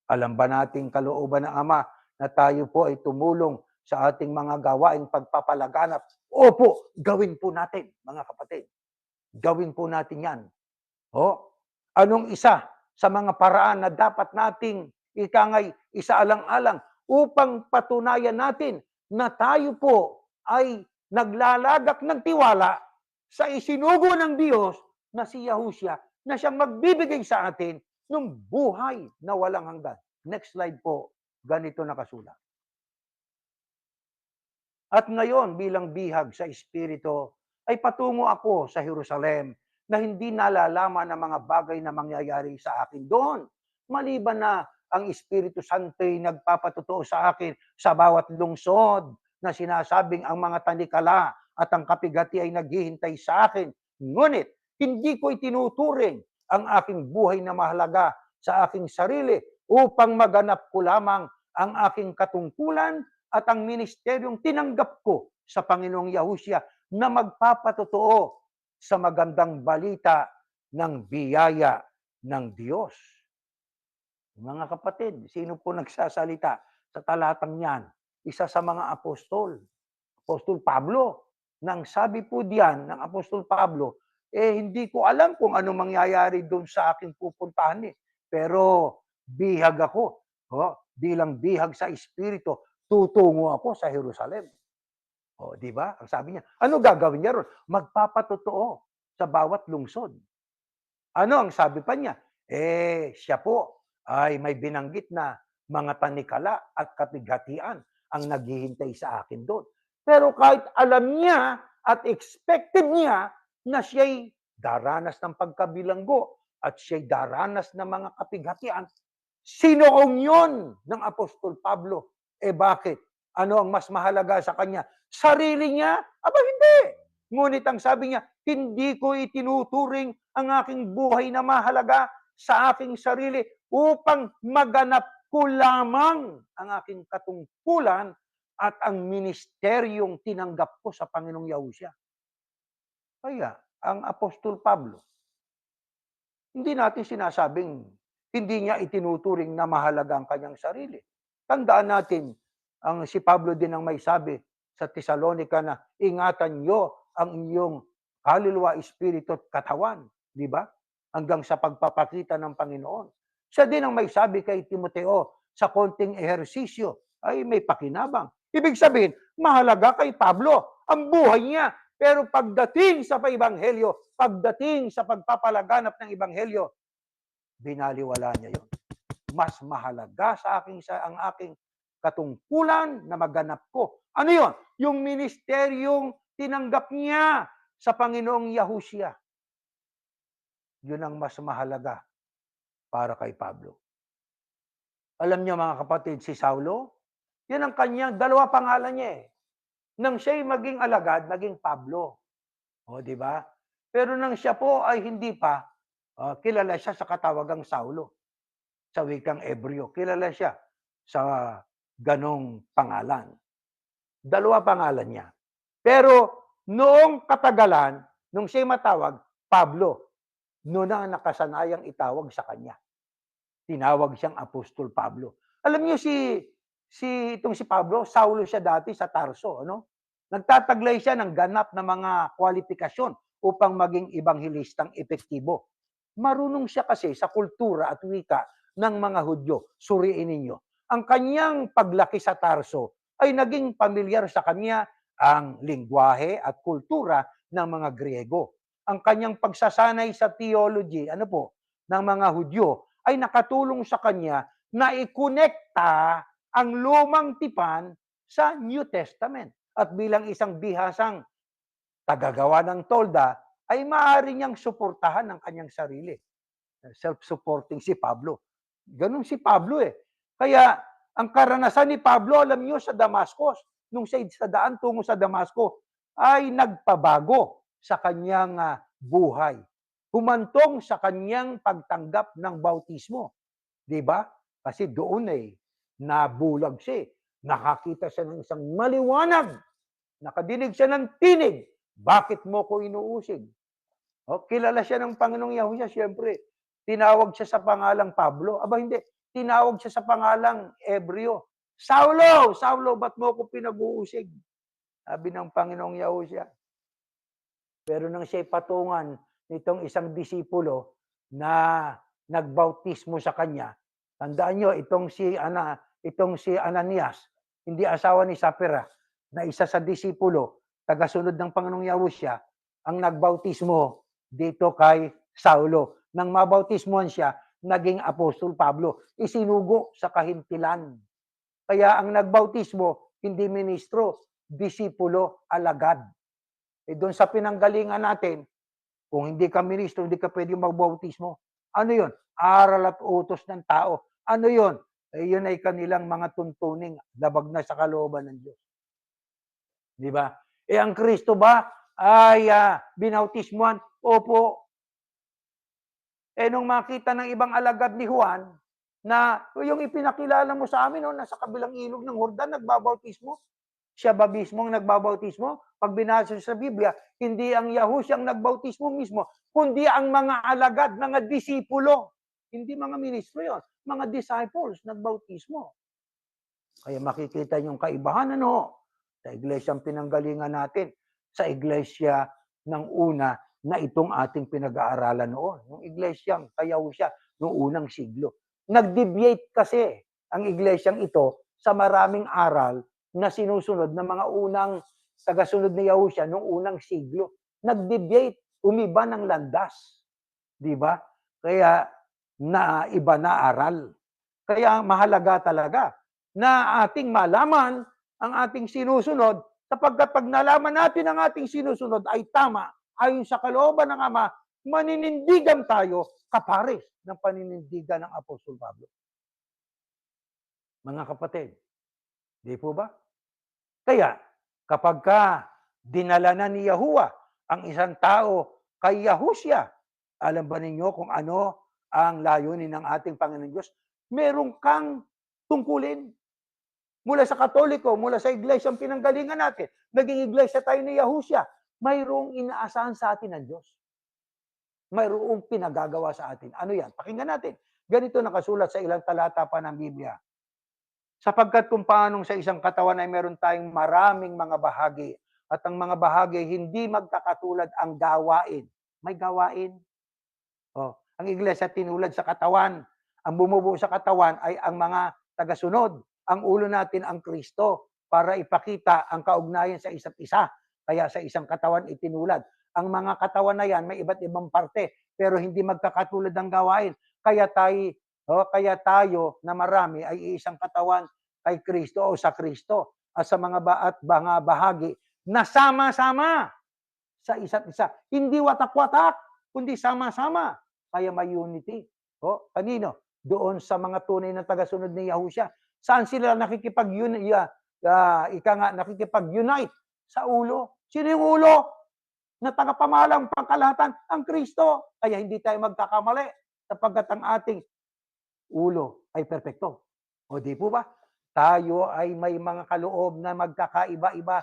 Alam ba natin kalooban ng Ama na tayo po ay tumulong sa ating mga gawaing pagpapalaganap? Opo, gawin po natin, mga kapatid. Gawin po natin yan. Anong isa sa mga paraan na dapat nating ikangay isaalang-alang upang patunayan natin na tayo po ay naglalagak ng tiwala sa isinugo ng Diyos na si Yahushua na siyang magbibigay sa atin ng buhay na walang hanggan. Next slide po, ganito nakasulat. At ngayon, bilang bihag sa Espiritu, ay patungo ako sa Jerusalem na hindi nalalaman ang mga bagay na mangyayari sa akin doon. Maliban na ang Espiritu Santo ay nagpapatotoo sa akin sa bawat lungsod na sinasabing ang mga tanikala at ang kapigati ay naghihintay sa akin. Ngunit, hindi ko itinuturing ang aking buhay na mahalaga sa aking sarili upang maganap ko lamang ang aking katungkulan at ang ministeryong tinanggap ko sa Panginoong Yahushua na magpapatotoo sa magandang balita ng biyaya ng Diyos. Mga kapatid, sino po nagsasalita sa talatang yan? Isa sa mga apostol, Apostol Pablo. Nang sabi po diyan ng Apostol Pablo, hindi ko alam kung ano mangyayari doon sa aking pupuntahan Pero bihag ako. Bilang bihag sa Espiritu, tutungo ako sa Jerusalem. Di ba? Ang sabi niya, ano gagawin niya ron? Magpapatotoo sa bawat lungsod. Ano ang sabi pa niya? Siya po ay may binanggit na mga tanikala at kapighatian ang naghihintay sa akin doon. Pero kahit alam niya at expected niya na siya'y daranas ng pagkabilanggo at siya'y daranas ng mga kapighatian, sinoong yun ng Apostol Pablo. Bakit? Ano ang mas mahalaga sa kanya? Sarili niya? Aba hindi! Ngunit ang sabi niya, hindi ko itinuturing ang aking buhay na mahalaga sa aking sarili upang maganap ko lamang ang aking katungkulan at ang ministeryong tinanggap ko sa Panginoong Yahushua. Kaya, ang Apostol Pablo, hindi natin sinasabing hindi niya itinuturing na mahalaga ang kanyang sarili. Tandaan natin, si Pablo din ang may sabi sa Tesalonica na ingatan niyo ang inyong kaluluwa, espiritu at katawan. Di ba? Hanggang sa pagpapakita ng Panginoon. Siya din ang may sabi kay Timoteo, sa konting ehersisyo ay may pakinabang. Ibig sabihin, mahalaga kay Pablo ang buhay niya. Pero pagdating sa paibanghelyo, pagdating sa pagpapalaganap ng ibanghelyo, binaliwala niya yon. Mas mahalaga sa akin ang aking katungkulan na maganap ko. Ano yon? Yung ministeryong tinanggap niya sa Panginoong Yahushua. Yun ang mas mahalaga para kay Pablo. Alam niyo mga kapatid, si Saulo, yan ang kanyang dalawa pangalan niya eh. Nang siya'y maging alagad, naging Pablo. O, di ba? Pero nang siya po ay hindi pa, kilala siya sa katawagang Saulo. Sa wikang Ebreo, kilala siya sa ganong pangalan. Dalawa pangalan niya. Pero noong katagalan, nung siya'y matawag, Pablo, noon na nakasanayang itawag sa kanya. Tinawag siyang Apostol Pablo. Alam niyo itong si Pablo, Saulo siya dati sa Tarso, ano? Nagtataglay siya ng ganap na mga kwalifikasyon upang maging ibanghilistang epektibo. Marunong siya kasi sa kultura at wika ng mga Hudyo. Suriin ninyo. Ang kanyang paglaki sa Tarso ay naging pamilyar sa kanya ang lingwahe at kultura ng mga Griego. Ang kanyang pagsasanay sa theology, ng mga Hudyo ay nakatulong sa kanya na ikonekta ang lumang tipan sa New Testament. At bilang isang bihasang tagagawa ng tolda, ay maaari niyang suportahan ang kanyang sarili. Self-supporting si Pablo. Ganun si Pablo eh. Kaya ang karanasan ni Pablo, alam niyo, sa Damascus, nung sa daan tungo sa Damasco, ay nagpabago sa kanyang buhay. Humantong sa kanyang pagtanggap ng bautismo. Di ba? Kasi doon nabulag siya. Nakakita siya ng isang maliwanag. Nakadinig siya ng tinig. Bakit mo ko inuusig? Kilala siya ng Panginoong Yahushua, siyempre. Tinawag siya sa pangalang Pablo. Aba hindi, tinawag siya sa pangalang Ebreo. Saulo, Saulo, ba't mo ko pinag-uusig? Sabi ng Panginoong Yahushua. Pero nang siya'y patungan nitong isang disipulo na nagbautismo sa kanya, tandaan nyo, itong si Ananias, hindi asawa ni Sapphira, na isa sa disipulo, tagasunod ng Panginoong Yahushua, ang nagbautismo dito kay Saulo. Nang mabautismohan siya, naging Apostol Pablo. Isinugo sa kahintilan. Kaya ang nagbautismo, hindi ministro, disipulo, alagad. Doon sa pinanggalingan natin, kung hindi ka ministro, hindi ka pwede magbautismo. Ano yon? Aral at utos ng tao. Ano yon? Yun ay kanilang mga tuntuning labag na sa kalooban ng Diyos. Di ba? Ang Kristo ba ay binautismuhan? Opo. Nung makita ng ibang alagad ni Juan, na yung ipinakilala mo sa amin, nasa kabilang ilog ng Jordan, nagbabautismo. Siya ba mismo ang nagbabautismo? Pag binasa sa Biblia, hindi ang Yahushua ang nagbautismo mismo, kundi ang mga alagad, mga disipulo. Hindi mga ministro yon, mga disciples nagbautismo. Kaya makikita yung kaibahan sa iglesyang pinanggalingan natin, sa iglesia ng una na itong ating pinag-aaralan noon. Yung iglesyang kay Yahushua noong unang siglo. Nag-deviate kasi ang iglesyang ito sa maraming aral na sinusunod ng mga unang tagasunod ni Yahushua noong unang siglo. Nag-deviate, umiba ng landas. Di ba? Kaya iba na aral. Kaya mahalaga talaga na ating malaman ang ating sinusunod, sapagkat pag nalaman natin ang ating sinusunod ay tama, ayon sa kalooban ng Ama, maninindigan tayo kapares ng paninindigan ng Apostol Pablo. Mga kapatid, di po ba? Kaya, kapag dinala na ni Yahuwah ang isang tao kay Yahushua, alam ba ninyo kung ano ang layunin ng ating Panginoon Diyos? Meron kang tungkulin. Mula sa Katoliko, mula sa iglesyang pinanggalingan natin, naging iglesia tayo ni Yahushua, mayroong inaasahan sa atin ng Diyos. Mayroong pinagagawa sa atin. Ano yan? Pakinggan natin. Ganito nakasulat sa ilang talata pa ng Biblia. Sapagkat kung paanong sa isang katawan ay meron tayong maraming mga bahagi at ang mga bahagi hindi magkakatulad ang gawain. May gawain. Oh, ang iglesia tinulad sa katawan. Ang bumubuo sa katawan ay ang mga tagasunod. Ang ulo natin ang Kristo para ipakita ang kaugnayan sa isa't isa. Kaya sa isang katawan itinulad. Ang mga katawan na yan may iba't ibang parte pero hindi magkakatulad ang gawain. Kaya tayo na marami ay isang katawan kay Kristo o sa Kristo at sa mga mga bahagi na sama-sama sa isa't isa. Hindi watak-watak, kundi sama-sama. Kaya may unity. O, kanino? Doon sa mga tunay na tagasunod ni Yahushua. Saan sila nakikipag-unite? Sa ulo. Sino yung ulo? Na tagapamahalang pangkalahatan? Ang Kristo. Kaya hindi tayo magkakamali sapagkat ang ating ulo ay perpekto. O di po ba? Tayo ay may mga kaloob na magkakaiba-iba.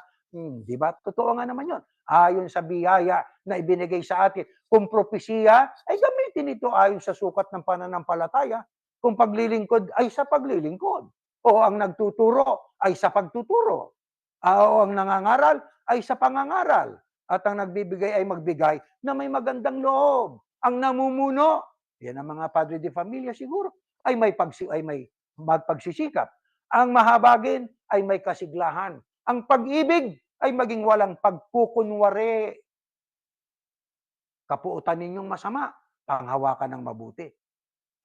Di ba? Totoo nga naman yun. Ayon sa biyaya na ibinigay sa atin. Kung propesiya, ay gamitin ito ayon sa sukat ng pananampalataya. Kung paglilingkod, ay sa paglilingkod. O ang nagtuturo, ay sa pagtuturo. O ang nangangaral, ay sa pangangaral. At ang nagbibigay ay magbigay na may magandang loob. Ang namumuno, yan ang mga padre de familia siguro, ay may magpagsisikap. Ang mahabagin ay may kasiglahan. Ang pag-ibig ay maging walang pagkukunwari. Kapuutan ninyong masama, panghawakan ng mabuti.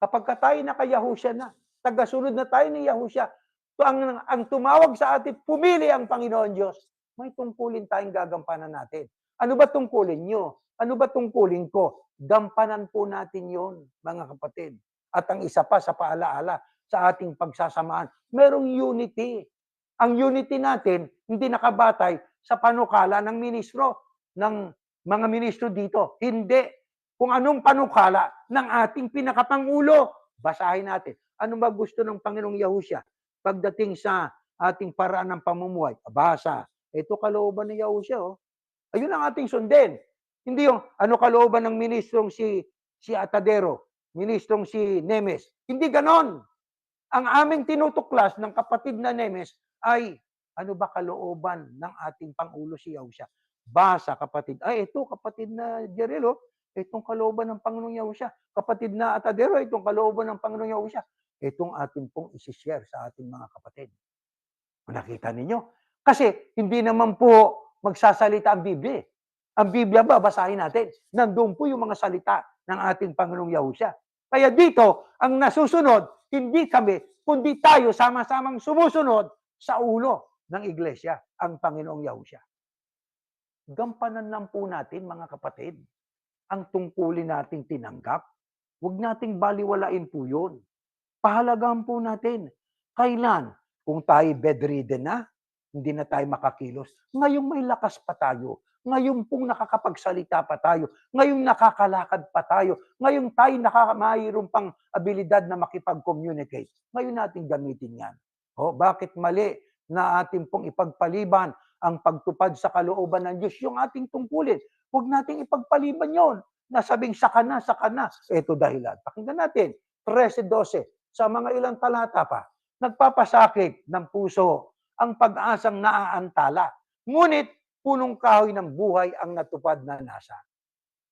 Kapag tayo naka-Yahushua na, tagasunod na tayo ni Yahushua, ang tumawag sa atin, pumili ang Panginoon Diyos, may tungkulin tayong gagampanan natin. Ano ba tungkulin nyo? Ano ba tungkulin ko? Gampanan po natin yon, mga kapatid. At ang isa pa sa paalaala sa ating pagsasamaan, merong unity. Ang unity natin, hindi nakabatay sa panukala ng ministro, ng mga ministro dito. Hindi. Kung anong panukala ng ating pinakapangulo, basahin natin. Ano ba gusto ng Panginoong Yahushua? Pagdating sa ating paraan ng pamumuhay, basa. Ito kalooban ni Yahushua. Oh. Ayun ang ating sundin. Hindi yung ano kalooban ng ministrong si Atadero, ministrong si Nemes. Hindi ganon. Ang aming tinutuklas ng kapatid na Nemes ay ano ba kalooban ng ating Pangulo si Yahushua? Basa kapatid. Ay, ito kapatid na Jerelo, itong kalooban ng Panginoong Yahushua. Kapatid na Atadero, itong kalooban ng Panginoong Yahushua. Itong ating pong isishare sa ating mga kapatid. Nakita ninyo? Kasi hindi naman po magsasalita ang Biblia. Ang Biblia ba, basahin natin. Nandun po yung mga salita ng ating Panginoong Yahushua. Kaya dito, ang nasusunod, hindi kami, kundi tayo sama-samang sumusunod sa ulo ng iglesia, ang Panginoong Yahushua. Gampanan lang po natin, mga kapatid, ang tungkulin nating tinanggap. Huwag nating baliwalain po yun. Pahalagaan po natin. Kailan? Kung tayo bedridden na, hindi na tayo makakilos. Ngayong may lakas pa tayo. Ngayon pong nakakapagsalita pa tayo. Ngayong nakakalakad pa tayo. Ngayong tayo mayroon pang abilidad na makipag-communicate. Ngayon natin gamitin yan. O, bakit mali na ating pong ipagpaliban ang pagtupad sa kalooban ng Diyos yung ating tungkulin? Huwag nating ipagpaliban yon. Nasabing saka na. Ito dahilan. Pakinggan natin. 13:12. Sa mga ilang talata pa. Nagpapasakit ng puso ang pag-asang naaantala. Ngunit punong kahoy ng buhay ang natupad na nasa.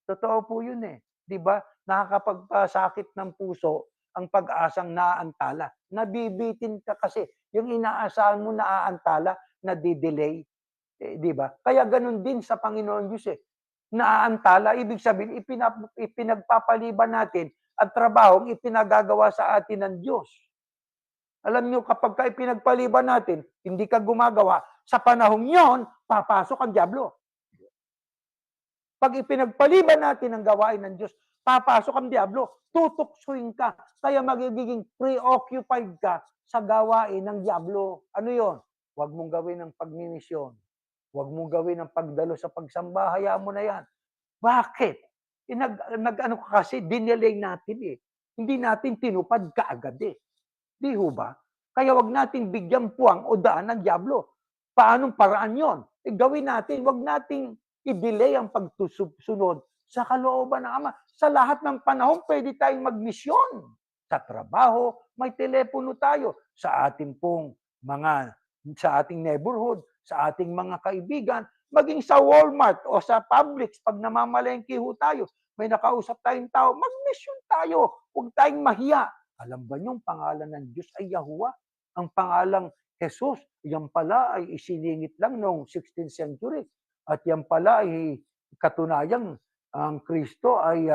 Totoo po yun eh. Di ba? Nakakapagpasakit ng puso ang pag-asang naaantala. Nabibitin ka kasi. Yung inaasahan mo naaantala, nadidelay. Di ba? Kaya ganun din sa Panginoon Diyos eh. Naaantala, ibig sabihin, ipinagpapaliban natin at trabahong ipinagagawa sa atin ng Diyos. Alam niyo, kapag ipinagpaliban natin, hindi ka gumagawa, sa panahong yon, papasok ang dyablo. Pag ipinagpaliban natin ang gawain ng Diyos, papasok ang dyablo, tutuksuin ka, kaya magiging preoccupied ka sa gawain ng dyablo. Ano yon? Huwag mong gawin ng pagmimisyon. Huwag mong gawin ng pagdalo sa pagsamba, hayaan mo na yan. Bakit? Kasi dinelay natin eh. Hindi natin tinupad kaagad eh. Di ho ba? Kaya wag nating bigyan puwang o daan ng dyablo. Paanong paraan yon? Gawin natin, wag nating i-delay ang pagsusunod sa kalooban ng Ama. Sa lahat ng panahon, pwede tayong magmisyon. sa trabaho, may telepono tayo sa ating pong sa ating neighborhood, sa ating mga kaibigan, maging sa Walmart o sa Publix, pag namamalengke ho tayo, may nakausap tayong tao, mag-mission tayo, huwag tayong mahiya. Alam ba niyo, ang pangalan ng Diyos ay Yahuwah? Ang pangalang Jesus, yan pala ay isiningit lang noong 16th century. At yan pala ay katunayang ang Kristo ay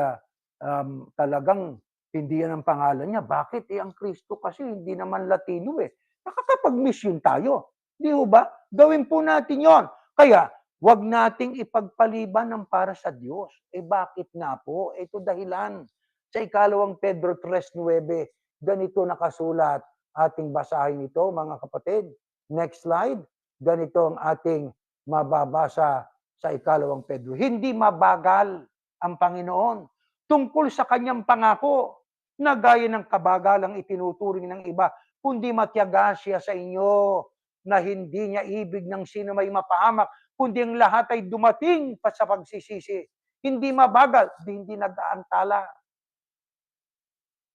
talagang hindi yan ang pangalan niya. Bakit? Ang Kristo kasi hindi naman Latino eh. Nakakapag-mission tayo. Di ba? Gawin po natin yon. Kaya, wag nating ipagpaliban ng para sa Diyos. Bakit nga po? Ito dahilan. Sa ikalawang Pedro 3:9, ganito nakasulat. Ating basahin ito, mga kapatid. Next slide. Ganito ang ating mababasa sa ikalawang Pedro. Hindi mabagal ang Panginoon tungkol sa kanyang pangako na gaya ng kabagalang itinuturing ng iba, kundi matiyaga siya sa inyo na hindi niya ibig ng sino may mapahamak, kundi ang lahat ay dumating pa sa pagsisisi. Hindi mabagal, hindi nag-aantala.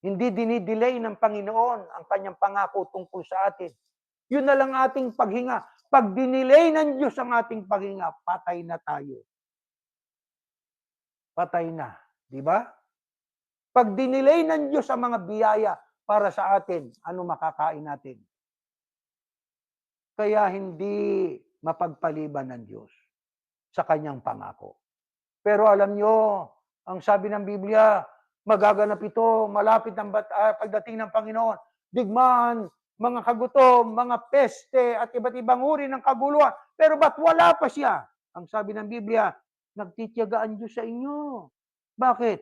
Hindi dinidelay ng Panginoon ang kanyang pangako tungkol sa atin. Yun na lang ating paghinga. Pag dinilay ng Diyos ang ating paghinga, patay na tayo. Patay na. Di ba? Pag dinilay ng Diyos ang mga biyaya para sa atin, ano makakain natin? Kaya hindi mapagpaliban ng Diyos sa kanyang pangako. Pero alam nyo, ang sabi ng Biblia, magaganap ito, malapit ang pagdating ng Panginoon. Digmaan, mga kagutom, mga peste, at iba't ibang uri ng kaguluhan. Pero ba't wala pa siya? Ang sabi ng Biblia, nagtitiyaga ang Diyos sa inyo. Bakit?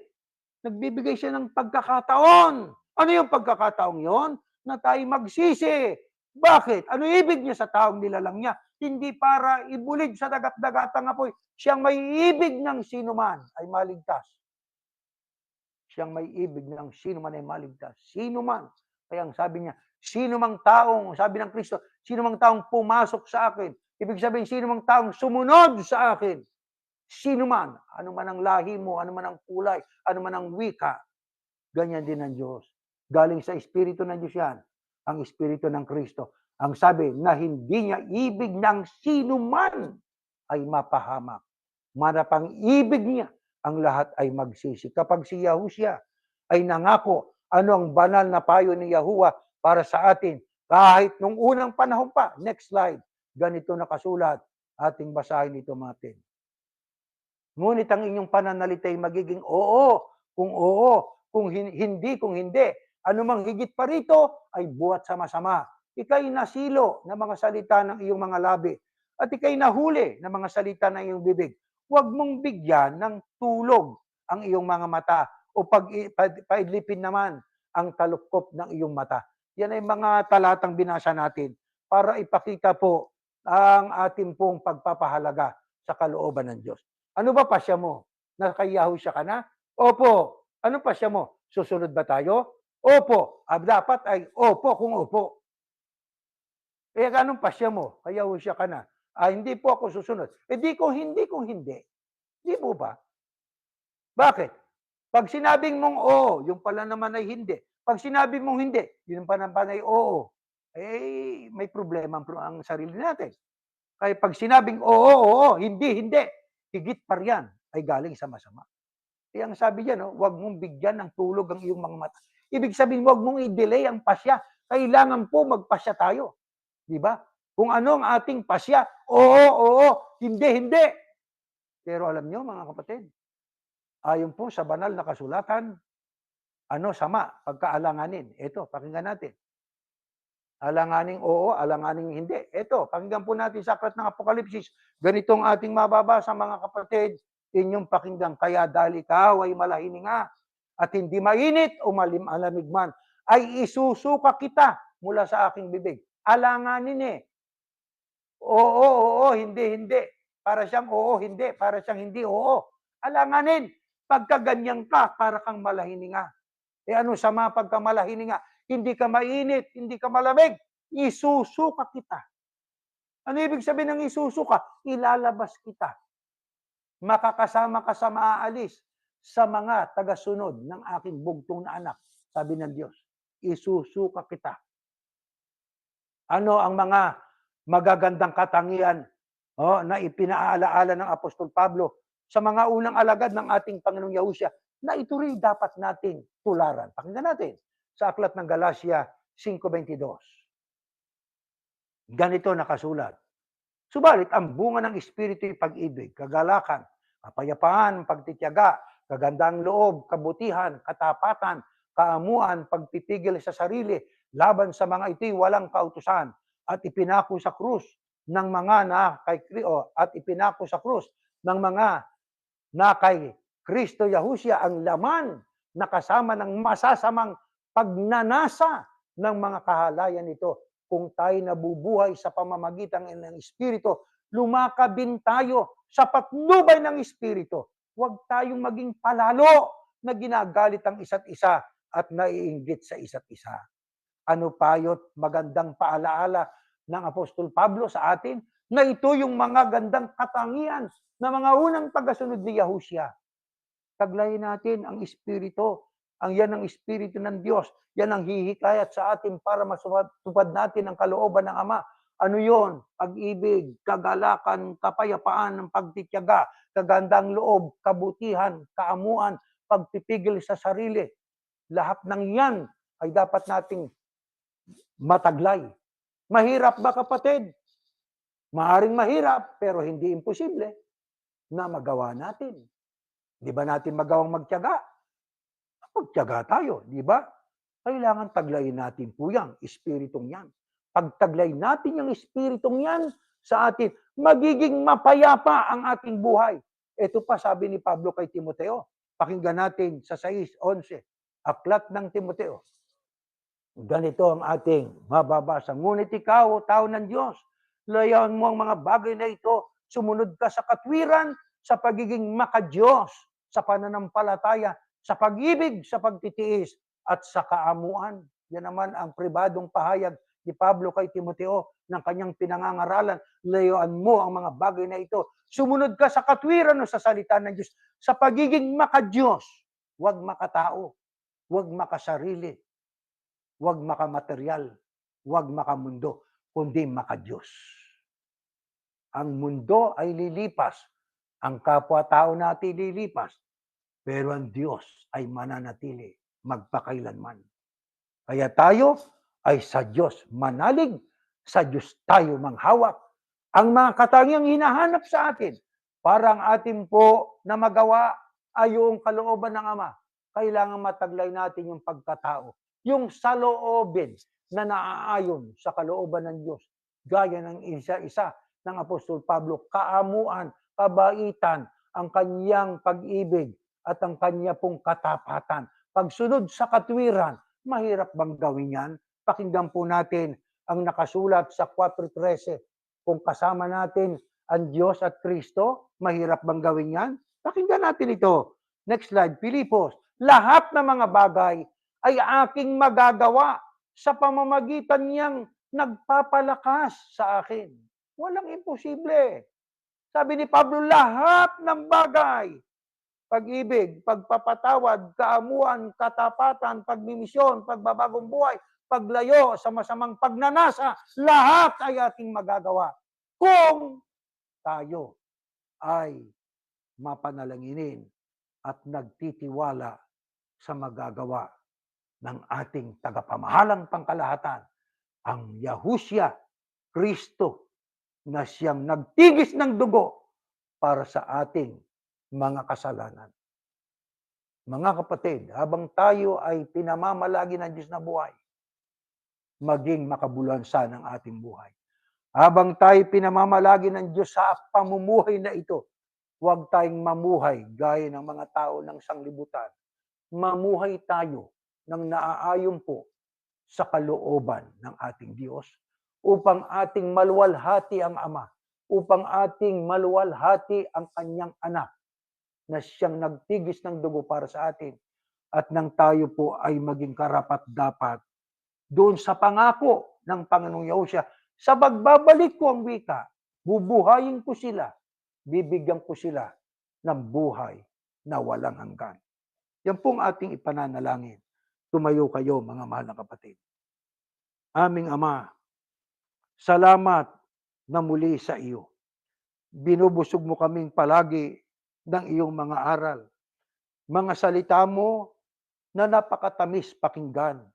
Nagbibigay siya ng pagkakataon. Ano yung pagkakataong yon? Na tayo magsisi. Bakit? Ano ibig niya sa taong nilalang niya? Hindi para ibulig sa dagat-dagatang apoy. Siyang may ibig ng sinuman ay maligtas. Siyang may ibig ng sinuman ay maligtas. Sinuman. Kaya ang sabi niya, sinumang taong, sabi ng Kristo, sinumang taong pumasok sa akin. Ibig sabihin, sinumang taong sumunod sa akin. Sinuman. Ano man ang lahi mo, ano man ang kulay, ano man ang wika. Ganyan din ang Diyos. Galing sa Espiritu ng Diyos yan. Ang Espiritu ng Kristo. Ang sabi na hindi niya ibig ng sinuman ay mapahamak. Marapang ibig niya, ang lahat ay magsisi. Kapag si Yahushua ay nangako, ano ang banal na payo ni Yahuwah para sa atin, kahit nung unang panahon pa. Next slide. Ganito nakasulat. Ating basahin ito, natin. Ngunit ang inyong pananalita ay magiging oo, kung hindi, kung hindi. Anumang higit pa rito ay buhat sa masama. Ika'y nasilo ng mga salita ng iyong mga labi at ika'y nahuli ng mga salita ng iyong bibig. Huwag mong bigyan ng tulog ang iyong mga mata o paidlipin naman ang talukop ng iyong mata. Yan ay mga talatang binasa natin para ipakita po ang ating pong pagpapahalaga sa kalooban ng Diyos. Ano ba pasya mo? Naka Yahushua ka na? Opo. Ano pasya mo? Susunod ba tayo? Opo. Dapat ay opo kung opo. Anong pasya mo? Kay Yahushua ka na? Hindi po ako susunod. Di kung hindi. Di po ba? Bakit? Pag sinabing mong oo, yung pala naman ay hindi. Pag sinabing mong hindi, yun pa naman ay oo. May problema ang sarili natin. Kaya pag sinabing oo, hindi. Higit pa riyan ay galing sa masama. Kaya ang sabi diyan, huwag mong bigyan ng tulog ang iyong mga mata. Ibig sabihin, huwag mong i-delay ang pasya. Kailangan po magpasya tayo. Di ba? Kung ano ang ating pasya, oo, hindi. Pero alam niyo, mga kapatid, ayon po sa banal na kasulatan, sama, pagkaalanganin. Ito, pakinggan natin. Alanganing oo, alanganing hindi. Ito, pakinggan po natin sa aklat ng Apokalipsis. Ganitong ating mababasa, mga kapatid, inyong pakinggan. Kaya dahil ikaw ay malahininga at hindi mainit o malamig man, ay isusuka kita mula sa aking bibig. Alanganin Oo, hindi. Para siyang oo, hindi. Para siyang hindi, oo. Alanganin. Pagka ganyan ka, para kang malahininga. Ano sama pagka malahininga? Hindi ka mainit, hindi ka malamig, isusuka kita. Ano ibig sabihin ng isusuka? Ilalabas kita. Makakasama ka sa maaalis sa mga tagasunod ng aking bugtong na anak, sabi ng Diyos. isusuka kita. Ano ang mga magagandang katangian na ipinaalaala ng Apostol Pablo sa mga unang alagad ng ating Panginoong Yahushua na ito rin dapat nating tularan. Pakinggan natin sa aklat ng Galacia 5:22. Ganito nakasulat. Subalit ang bunga ng Espiritu ay pag-ibig, kagalakan, kapayapaan, pagtitiyaga, kagandang loob, kabutihan, katapatan, kaamuan, pagpipigil sa sarili, laban sa mga ito'y walang kautusan, at ipinako sa krus ng mga na kay Kristo Yahushua ang laman na kasama ng masasamang pagnanasa ng mga kahalayan nito. Kung tayo nabubuhay sa pamamagitan ng Espiritu, lumakabin tayo sa patnubay ng Espiritu. Huwag tayong maging palalo na ginagalit ang isa't isa at naiinggit sa isa't isa. Ano payo't magandang paalaala ng Apostol Pablo sa atin na ito yung mga gandang katangian na mga unang tagasunod ni Yahushua. Taglayin natin ang Espiritu. Yan ang Espiritu ng Diyos. Yan ang hihikayat sa atin para matupad natin ang kalooban ng Ama. Ano yon? Pag-ibig, kagalakan, kapayapaan, pagtitiyaga, kagandang loob, kabutihan, kaamuan, pagpipigil sa sarili. Lahat ng yan ay dapat nating mataglay. Mahirap ba, kapatid? Maaring mahirap, pero hindi imposible na magawa natin. Di ba natin magawang magtiyaga? Magtiyaga tayo, di ba? Kailangan taglayin natin po yan, espiritong yan. Pag taglay natin yung espiritong yan sa atin, magiging mapayapa ang ating buhay. Ito pa sabi ni Pablo kay Timoteo. Pakinggan natin sa 6:11. Aklat ng Timoteo. Ganito ang ating mababasa. Ngunit ikaw, tao ng Diyos, layawan mo ang mga bagay na ito. Sumunod ka sa katwiran, sa pagiging makadiyos, sa pananampalataya, sa pag-ibig, sa pagtitiis, at sa kaamuan. Yan naman ang pribadong pahayag ni Pablo kay Timoteo ng kanyang pinangangaralan. Layuan mo ang mga bagay na ito. Sumunod ka sa katwiran o sa salita ng Diyos, sa pagiging makadiyos. Huwag makatao, huwag makasarili, huwag makamaterial, huwag makamundo, kundi makadiyos. Ang mundo ay lilipas, ang kapwa-tao natin lilipas, pero ang Diyos ay mananatili magpakailanman. Kaya tayo ay sa Diyos manalig, sa Diyos tayo manghawak. Ang mga katangiang hinahanap sa atin para ang atin po na magawa ay yung kalooban ng Ama. Kailangan mataglay natin yung pagkatao, yung saloobin na naaayon sa kalooban ng Diyos. Gaya ng isa-isa ng Apostol Pablo, kaamuan, kabaitan, ang kanyang pag-ibig at ang kanya pong katapatan. Pagsunod sa katwiran, mahirap bang gawin yan? Pakinggan po natin ang nakasulat sa 4:13. Kung kasama natin ang Diyos at Kristo, mahirap bang gawin yan? Pakinggan natin ito. Next slide, Pilipos. Lahat ng mga bagay ay aking magagawa sa pamamagitan niyang nagpapalakas sa akin. Walang imposible. Sabi ni Pablo, lahat ng bagay, pag-ibig, pagpapatawad, kaamuan, katapatan, pagmimisyon, pagbabagong buhay, paglayo sa masamang pagnanasa, lahat ay ating magagawa kung tayo ay mapanalanginin at nagtitiwala sa magagawa ng ating tagapamahalang pangkalahatan, ang Yahushua Kristo, na siyang nagtigis ng dugo para sa ating mga kasalanan. Mga kapatid, habang tayo ay pinamamalagi ng Diyos na buhay, maging makabuluhansa ng ating buhay. Habang tayo pinamamalagi ng Diyos sa pamumuhay na ito, huwag tayong mamuhay gaya ng mga tao ng sanglibutan. Mamuhay tayo ng naaayon po sa kalooban ng ating Diyos upang ating maluwalhati ang Ama, upang ating maluwalhati ang kanyang anak na siyang nagtigis ng dugo para sa atin at nang tayo po ay maging karapat-dapat doon sa pangako ng Panginoong Yahushua. Sa pagbabalik ko ang wika, bubuhayin ko sila, bibigyan ko sila ng buhay na walang hanggan. Yan pong ating ipananalangin Tumayo kayo, mga mahal na kapatid. Aming Ama, salamat na muli sa iyo. Binubusog mo kaming palagi ng iyong mga aral. Mga salita mo na napakatamis pakinggan,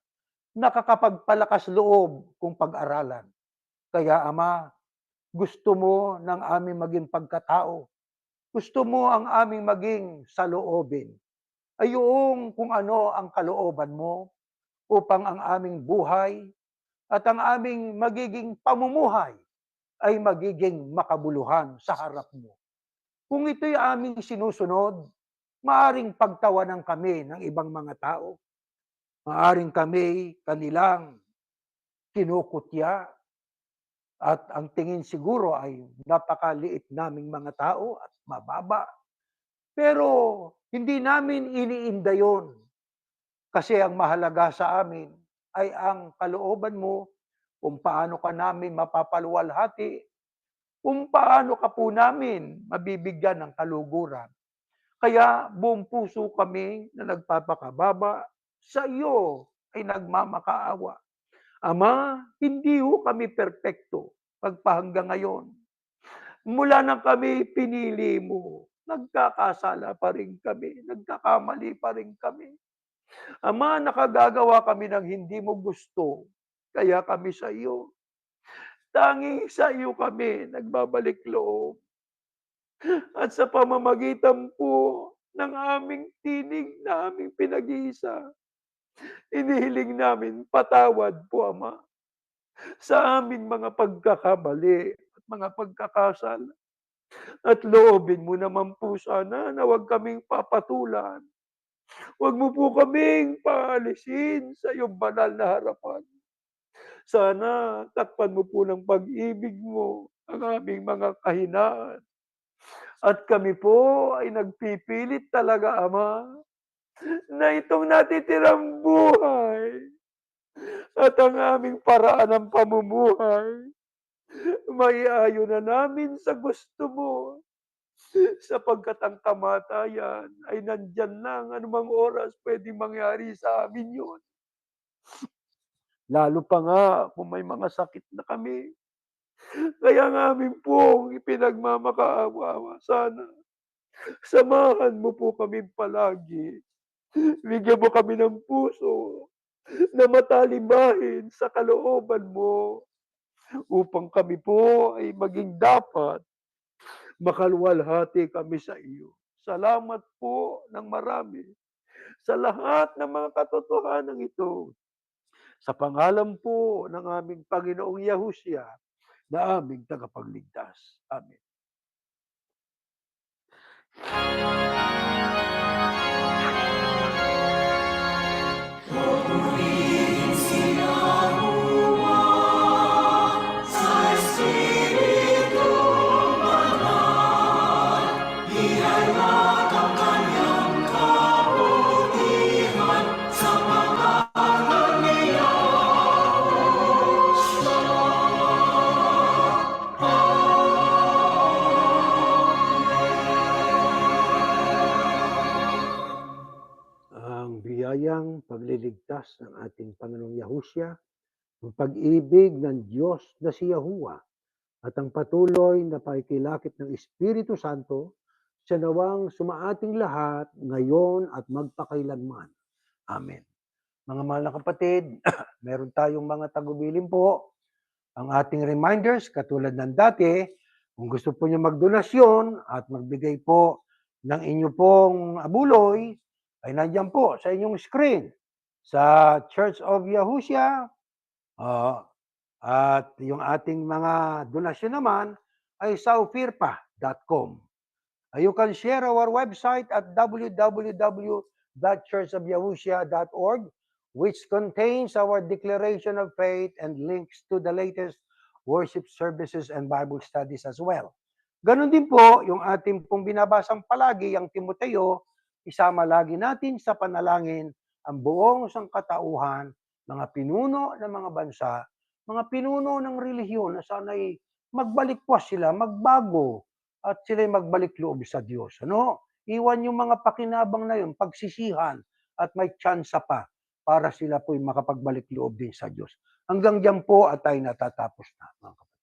nakakapagpalakas loob kung pag-aralan. Kaya Ama, gusto mo ng aming maging pagkatao. Gusto mo ang aming maging saloobin. Ay kung ano ang kalooban mo upang ang aming buhay at ang aming magiging pamumuhay ay magiging makabuluhan sa harap mo. Kung ito'y aming sinusunod, maaring pagtawanan kami ng ibang mga tao. Maaring kami kanilang kinukutya at ang tingin siguro ay napakaliit naming mga tao at mababa. Pero hindi namin iniinda yon kasi ang mahalaga sa amin ay ang kalooban mo kung paano ka namin mapapaluwalhati, kung paano ka po namin mabibigyan ng kaluguran. Kaya buong puso kami na nagpapakababa sa iyo ay nagmamakaawa. Ama, hindi ho kami perpekto pagpahanggang ngayon. Mula nang kami pinili mo, nagkakasala pa rin kami, nagkakamali pa rin kami. Ama, nakagagawa kami ng hindi mo gusto, kaya kami sa iyo. Tanging sa iyo kami nagbabalik loob. At sa pamamagitan po ng aming tinig na aming pinag-iisa, inihiling namin patawad po, Ama, sa aming mga pagkakamali at mga pagkakasala. At loobin mo naman po sana na huwag kaming papatulan. Huwag mo po kaming paalisin sa iyong banal na harapan. Sana takpan mo po ng pag-ibig mo ang aming mga kahinaan. At kami po ay nagpipilit talaga, Ama, na itong natitirang buhay at ang aming paraan ng pamumuhay, maiayon na namin sa gusto mo. Sapagkat ang kamatayan ay nandyan lang, anumang oras pwedeng mangyari sa amin yun. Lalo pa nga kung may mga sakit na kami. Kaya nga amin pong ipinagmamakaawa, sana samahan mo po kami palagi. Bigyan mo kami ng puso na matalimahin sa kalooban mo upang kami po ay maging dapat makaluwalhati kami sa iyo. Salamat po ng marami sa lahat ng mga katotohanan ito. Sa pangalan po ng aming Panginoong Yahushua na aming tagapagligtas. Amen. Ang biyayang pagliligtas ng ating Panginoong Yahushua, ang pag-ibig ng Diyos na si Yahuwah, at ang patuloy na pakikilakip ng Espiritu Santo sa nawang sumaating lahat ngayon at magpakailanman. Amen. Mga mahal na kapatid, meron tayong mga tagubilin po. Ang ating reminders, katulad ng dati, kung gusto po niyo magdonasyon at magbigay po ng inyo pong abuloy, ay nandiyan po sa inyong screen sa Church of Yahushua. At yung ating mga donasyon naman ay sa ofirpa.com. You can share our website at www.churchofyahushua.org, which contains our declaration of faith and links to the latest worship services and Bible studies as well. Ganon din po yung ating pong binabasang palagi, ang Timoteo, isama lagi natin sa panalangin ang buong sangkatauhan, mga pinuno ng mga bansa, mga pinuno ng relihiyon na sana'y magbalik po sila, magbago, at sila'y magbalik loob sa Diyos. Iwan yung mga pakinabang na yun, pagsisihan, at may tsansa pa para sila po'y makapagbalik loob din sa Diyos. Hanggang diyan po at tayo natatapos na, mga kapatid.